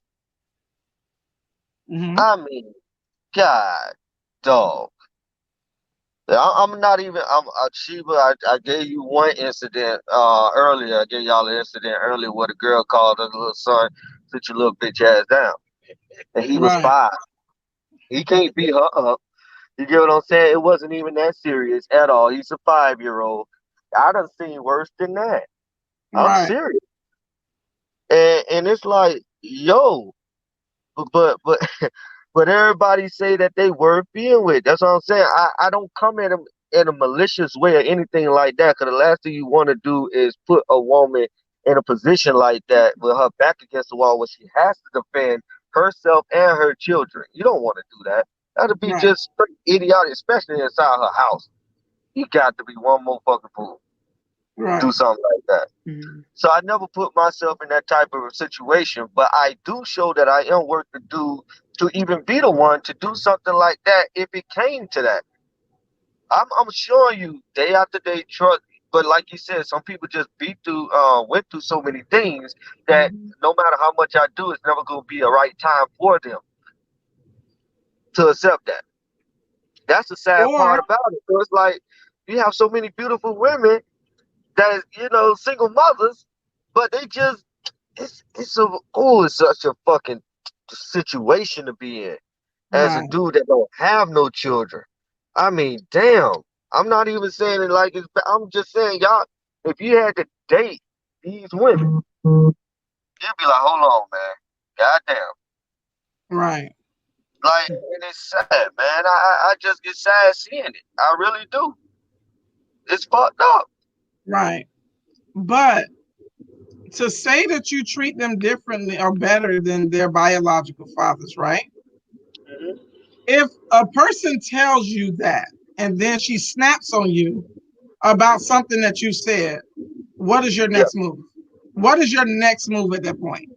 I mean, God, dog. I'm not even. Sheba. I gave you one incident earlier. I gave y'all an incident earlier where the girl called her little son, "Sit your little bitch ass down," and he was 5. He can't beat her up. You get what I'm saying? It wasn't even that serious at all. He's a 5-year-old. I done seen worse than that. I'm serious. And it's like, yo, but but everybody say that they worth being with. That's what I'm saying. I don't come at them in a malicious way or anything like that. Because the last thing you want to do is put a woman in a position like that with her back against the wall where she has to defend herself and her children. You don't want to do that. That'd be just straight idiotic, especially inside her house. You got to be one more fucking fool. Do something like that. So I never put myself in that type of a situation, but I do show that I am worth to do to even be the one to do something like that if it came to that. I'm showing you day after day trust, but like you said, some people just went through so many things that no matter how much I do, it's never gonna be a right time for them to accept that. That's the sad part about it. So it's like you have so many beautiful women that single mothers, but they just it's such a fucking situation to be in as a dude that don't have no children. I mean, damn. I'm not even saying it like it's. I'm just saying, y'all, if you had to date these women, you'd be like, hold on, man. Goddamn. Right. Like, and it's sad, man. I just get sad seeing it. I really do. It's fucked up. Right. But to say that you treat them differently or better than their biological fathers, right? Mhm. If a person tells you that and then she snaps on you about something that you said, what is your Yeah. next move? What is your next move at that point?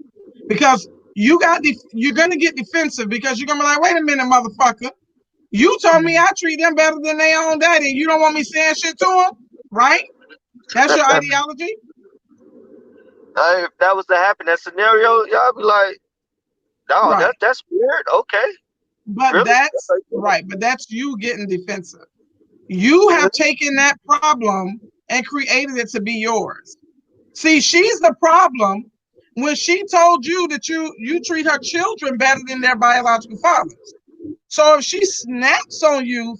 Because you're gonna get defensive because you're gonna be like, wait a minute, motherfucker. You told me I treat them better than their own daddy, and you don't want me saying shit to them, right? That's your ideology, If that was to happen, that scenario, y'all be like, no, right? that's weird. Okay, But really? that's right. But that's you getting defensive. You have taken that problem and created it to be yours. See, she's the problem when she told you that you treat her children better than their biological fathers. So if she snaps on you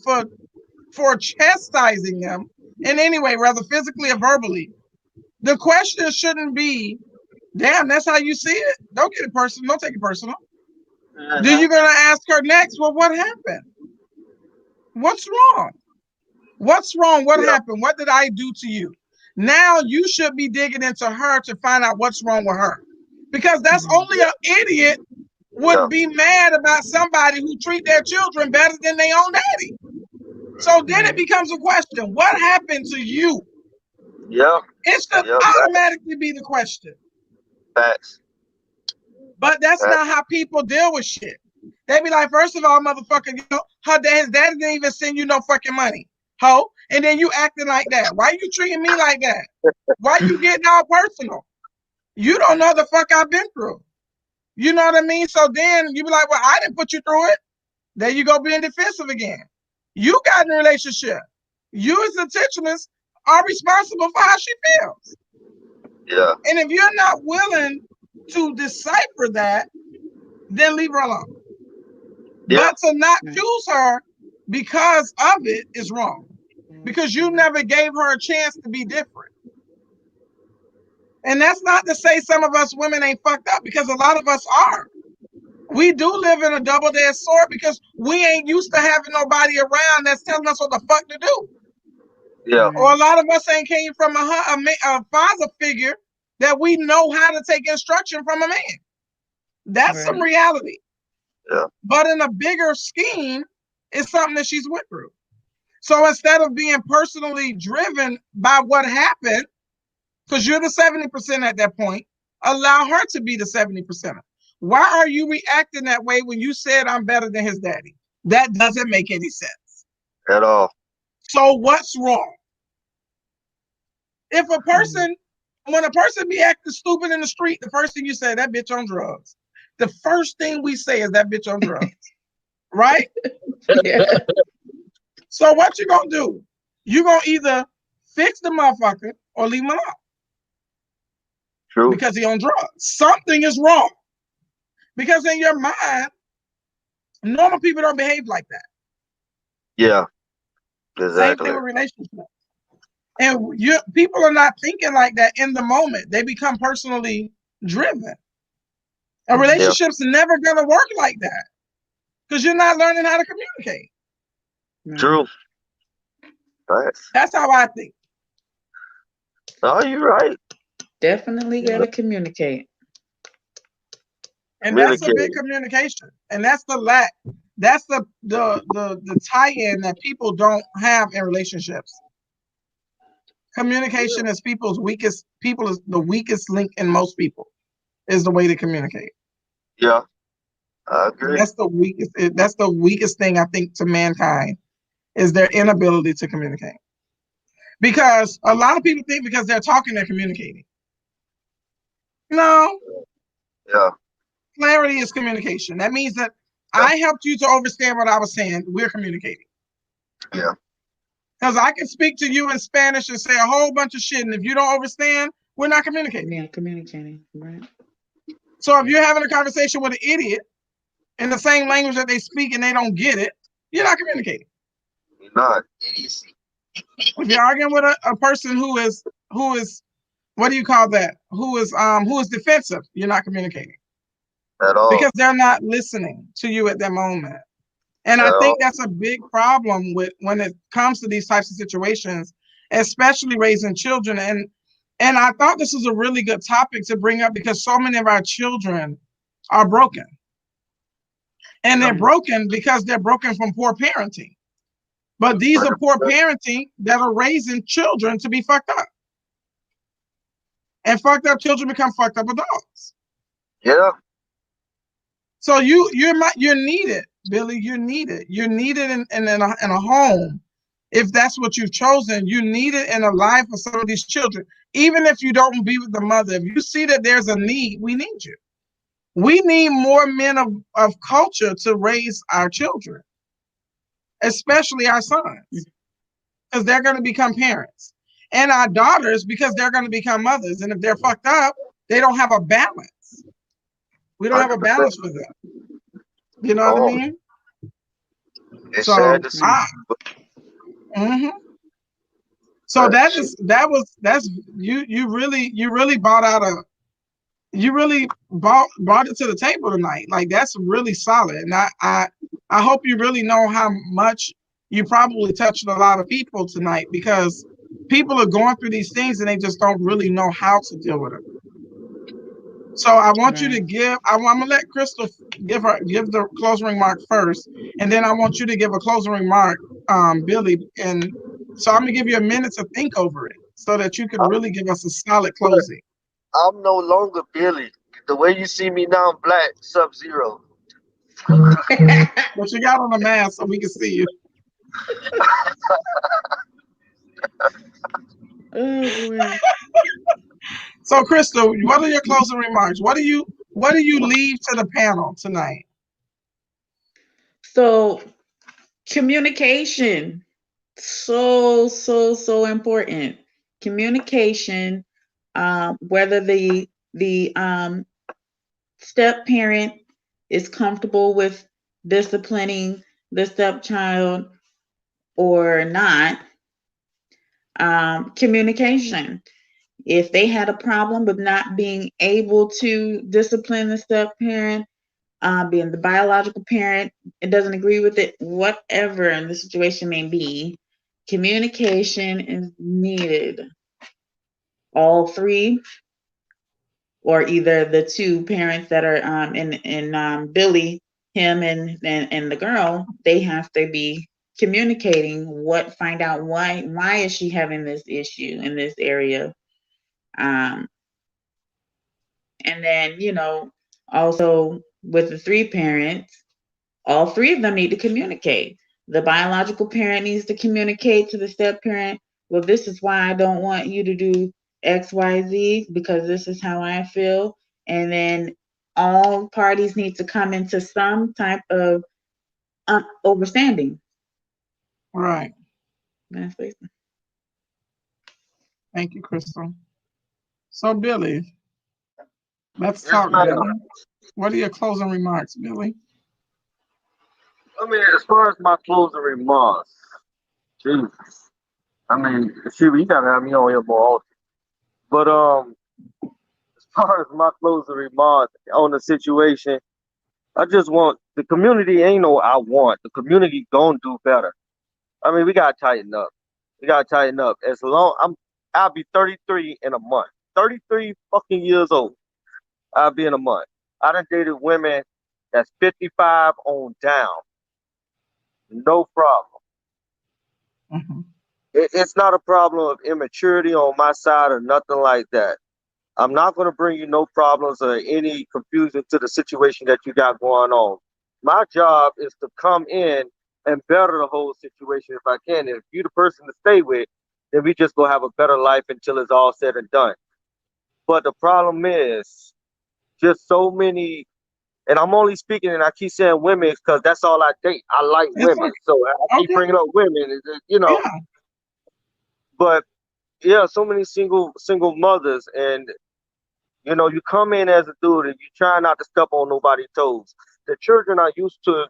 for chastising them in any way, whether physically or verbally, the question shouldn't be, damn, that's how you see it? Don't get it personal. Don't take it personal. Then you're gonna ask her next, well, what happened? What's wrong? What's wrong? What Yeah. happened? What did I do to you? Now you should be digging into her to find out what's wrong with her. Because that's only an idiot would be mad about somebody who treat their children better than their own daddy. So then it becomes a question. What happened to you? Yep. It should Yep. automatically be the question. Facts. But that's Facts. not how people deal with shit. They be like, first of all, motherfucker, his daddy didn't even send you no fucking money. Ho. And then you acting like that. Why you treating me like that? Why you getting all personal? You don't know the fuck I've been through. You know what I mean? So then you be like, well, I didn't put you through it. There you go being defensive again. You got in a relationship. You as the intentionalist are responsible for how she feels. Yeah. And if you're not willing to decipher that, then leave her alone. Yeah. But to not choose her because of it is wrong. Because you never gave her a chance to be different. And that's not to say some of us women ain't fucked up, because a lot of us are. We do live in a double-edged sword because we ain't used to having nobody around that's telling us what the fuck to do. Yeah. Or a lot of us ain't came from a father figure that we know how to take instruction from a man. That's some reality. Yeah. But in a bigger scheme, it's something that she's went through. So instead of being personally driven by what happened, because you're the 70% at that point, allow her to be the 70%. Why are you reacting that way when you said I'm better than his daddy? That doesn't make any sense. At all. So what's wrong? If a person, when a person be acting stupid in the street, the first thing you say, that bitch on drugs. The first thing we say is that bitch on drugs. Right? Yeah. So what you gonna do? You gonna either fix the motherfucker or leave him alone. True. Because he on drugs. Something is wrong. Because in your mind, normal people don't behave like that. Yeah. Same Exactly. thing with relationships. And people are not thinking like that in the moment. They become personally driven. And relationships are never going to work like that because you're not learning how to communicate. True. Facts. That's how I think. Oh, you're right. Definitely got to communicate. And that's a big communication. And that's the lack. That's the tie-in that people don't have in relationships. Communication is the weakest link in most people, is the way to communicate. Yeah. I agree. That's the weakest thing, I think, to mankind, is their inability to communicate. Because a lot of people think because they're talking, they're communicating. No. Yeah. Clarity is communication. That means that I helped you to understand what I was saying. We're communicating. Yeah. Because I can speak to you in Spanish and say a whole bunch of shit, and if you don't understand, we're not communicating. Yeah, communicating, right. So if you're having a conversation with an idiot in the same language that they speak and they don't get it, you're not communicating. You're not. If you're arguing with a person who is what do you call that? Who is defensive, you're not communicating. At all. because they're not listening to you at that moment. And At I all. think that's a big problem with when it comes to these types of situations, especially raising children. And I thought this was a really good topic to bring up because so many of our children are broken. And they're broken because they're broken from poor parenting. But these are poor parenting that are raising children to be fucked up. And fucked up children become fucked up adults. Yeah. So you're needed, Billy. You're needed. You're needed in a home. If that's what you've chosen, you need it in the life of some of these children. Even if you don't be with the mother, if you see that there's a need, we need you. We need more men of culture to raise our children, especially our sons, because they're going to become parents, and our daughters because they're going to become mothers. And if they're fucked up, they don't have a balance. We don't have a 100%. balance for them. You know what I Oh, mean? it's So sad to see. mhm. So But that's you really brought it to the table tonight. Like that's really solid. And I hope you really know how much you probably touched a lot of people tonight because people are going through these things and they just don't really know how to deal with it. So I want you to give. I'm gonna let Crystal give the closing remark first, and then I want you to give a closing remark, Billy. And so I'm gonna give you a minute to think over it, so that you can I'm, really give us a solid closing. I'm no longer Billy. The way you see me now, I'm Black Sub-Zero. But you got on a mask so we can see you. Oh boy. So Crystal, what are your closing remarks? What do you leave to the panel tonight? So communication, so important. Communication, whether the step parent is comfortable with disciplining the stepchild or not. Communication. If they had a problem with not being able to discipline the step parent, being the biological parent, it doesn't agree with it, whatever the situation may be, communication is needed. All three, or either the two parents that are in Billy, him and the girl, they have to be communicating find out why is she having this issue in this area. And then, also with the three parents, all three of them need to communicate. The biological parent needs to communicate to the step parent, well, this is why I don't want you to do XYZ because this is how I feel. And then all parties need to come into some type of understanding. Right. That's basically. Thank you, Crystal. So Billy, let's Yes, talk, ma'am. Billy. What are your closing remarks, Billy? I mean, as far as my closing remarks, Jesus. I mean, shoot, you gotta have me on here more often. But as far as my closing remarks on the situation, I just want the community ain't no I want. The community gonna do better. I mean, we gotta tighten up. We gotta tighten up. I'll be 33 in a month. 33 fucking years old. I'll be in a month. I done dated women that's 55 on down. No problem. Mm-hmm. It's not a problem of immaturity on my side or nothing like that. I'm not going to bring you no problems or any confusion to the situation that you got going on. My job is to come in and better the whole situation if I can. If you're the person to stay with, then we just gonna have a better life until it's all said and done. But the problem is just so many, and I'm only speaking, and I keep saying women because that's all I date. I like It's women, so I keep okay. bringing up women, Yeah. But yeah, so many single mothers, and you come in as a dude and you try not to step on nobody's toes. The children are used to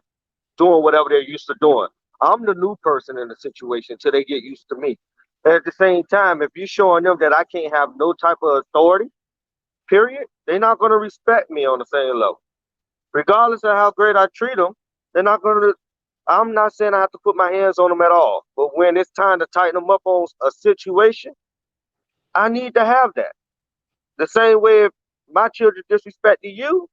doing whatever they're used to doing. I'm the new person in the situation until they get used to me. And at the same time, if you're showing them that I can't have no type of authority, period, they're not going to respect me on the same level. Regardless of how great I treat them, they're not going to. I'm not saying I have to put my hands on them at all, but when it's time to tighten them up on a situation, I need to have that. The same way if my children disrespecting you,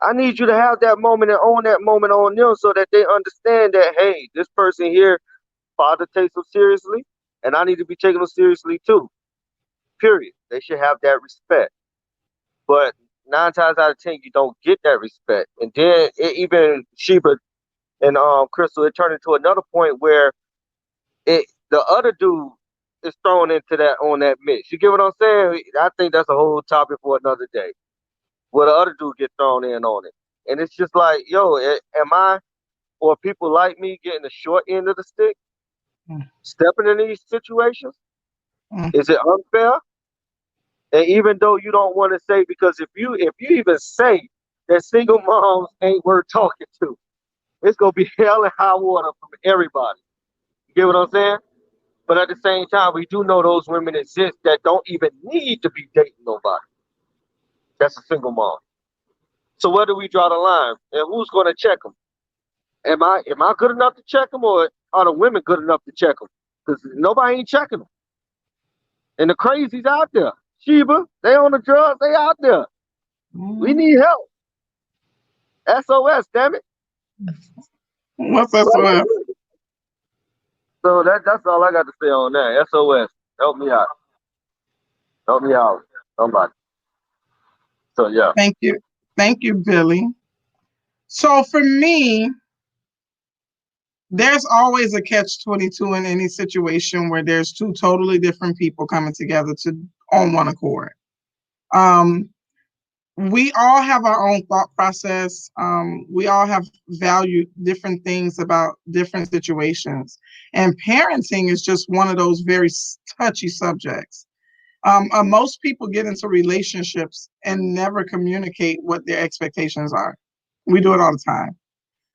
I need you to have that moment and own that moment on them so that they understand that, hey, this person here, father takes them seriously, and I need to be taking them seriously too. Period. They should have that respect. But 9 times out of 10, you don't get that respect. And then even Sheba and Crystal, it turned into another point where the other dude is thrown into that on that mix. You get what I'm saying? I think that's a whole topic for another day. Where the other dude get thrown in on it, and it's just like, yo, am I or people like me getting the short end of the stick, stepping in these situations? Is it unfair? And even though you don't want to say, because if you even say that single moms ain't worth talking to, it's gonna be hell and high water from everybody. You get what I'm saying? But at the same time, we do know those women exist that don't even need to be dating nobody. That's a single mom. So where do we draw the line? And who's going to check them? Am I good enough to check them, or are the women good enough to check them? Because nobody ain't checking them. And the crazies out there. Sheba, they on the drugs, they out there. We need help. SOS, damn it. What's SOS? So that's all I got to say on that. SOS. Help me out. Help me out. Somebody. So yeah. Thank you. Thank you, Billy. So for me, there's always a catch-22 in any situation where there's two totally different people coming together on one accord. We all have our own thought process. We all have valued different things about different situations. And parenting is just one of those very touchy subjects. Most people get into relationships and never communicate what their expectations are. We do it all the time.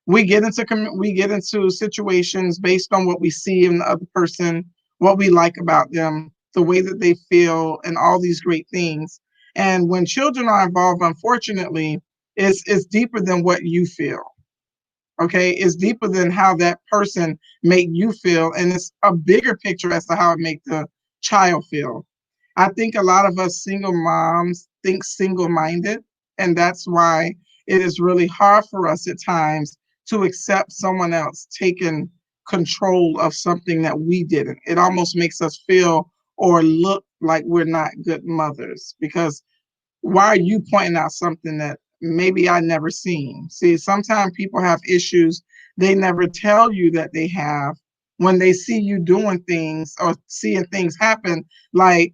We get into situations based on what we see in the other person, what we like about them, the way that they feel, and all these great things. And when children are involved, unfortunately, it's deeper than what you feel. Okay, it's deeper than how that person made you feel, and it's a bigger picture as to how it make the child feel. I think a lot of us single moms think single-minded, and that's why it is really hard for us at times to accept someone else taking control of something that we didn't. It almost makes us feel or look like we're not good mothers, because why are you pointing out something that maybe I never seen? See, sometimes people have issues they never tell you that they have when they see you doing things or seeing things happen, like,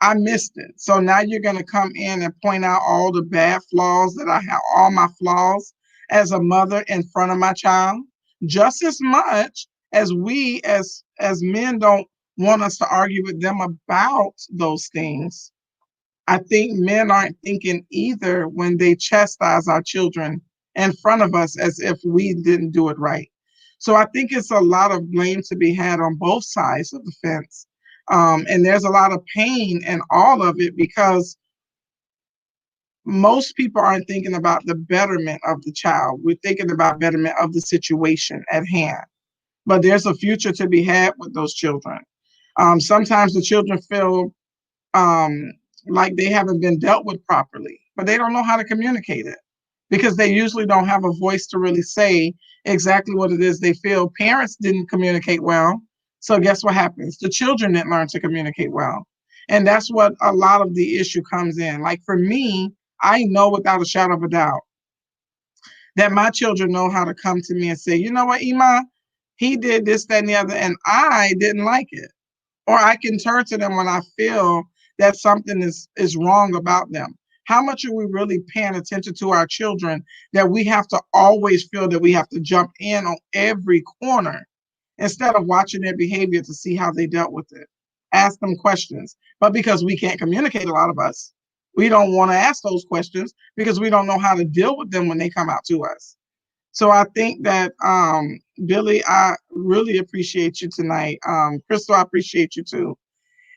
I missed it. So now you're going to come in and point out all the bad flaws that I have, all my flaws as a mother in front of my child, just as much as we as men don't want us to argue with them about those things. I think men aren't thinking either when they chastise our children in front of us as if we didn't do it right. So I think it's a lot of blame to be had on both sides of the fence. And there's a lot of pain in all of it, because most people aren't thinking about the betterment of the child. We're thinking about betterment of the situation at hand. But there's a future to be had with those children. Sometimes the children feel like they haven't been dealt with properly, but they don't know how to communicate it, because they usually don't have a voice to really say exactly what it is they feel. Parents didn't communicate well. So guess what happens? The children didn't learn to communicate well. And that's what a lot of the issue comes in. Like for me, I know without a shadow of a doubt that my children know how to come to me and say, you know what, Ima, he did this, that, and the other, and I didn't like it. Or I can turn to them when I feel that something is wrong about them. How much are we really paying attention to our children that we have to always feel that we have to jump in on every corner instead of watching their behavior to see how they dealt with it? Ask them questions. But because we can't communicate, a lot of us, we don't want to ask those questions because we don't know how to deal with them when they come out to us. So I think that, Billy, I really appreciate you tonight. Crystal, I appreciate you too.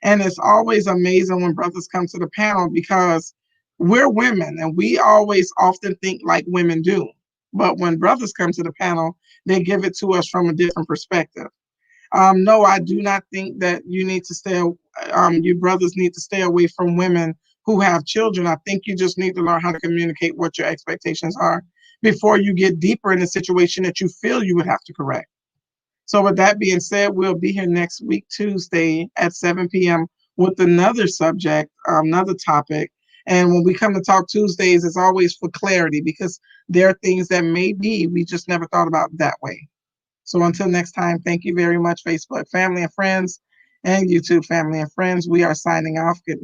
And it's always amazing when brothers come to the panel, because we're women and we always often think like women do. But when brothers come to the panel, they give it to us from a different perspective. No, I do not think that you need to stay, you brothers need to stay away from women who have children. I think you just need to learn how to communicate what your expectations are before you get deeper in a situation that you feel you would have to correct. So with that being said, we'll be here next week, Tuesday at 7 p.m. with another subject, another topic. And when we come to talk Tuesdays, it's always for clarity because there are things that maybe we just never thought about that way. So until next time, thank you very much, Facebook family and friends and YouTube family and friends. We are signing off. Good night.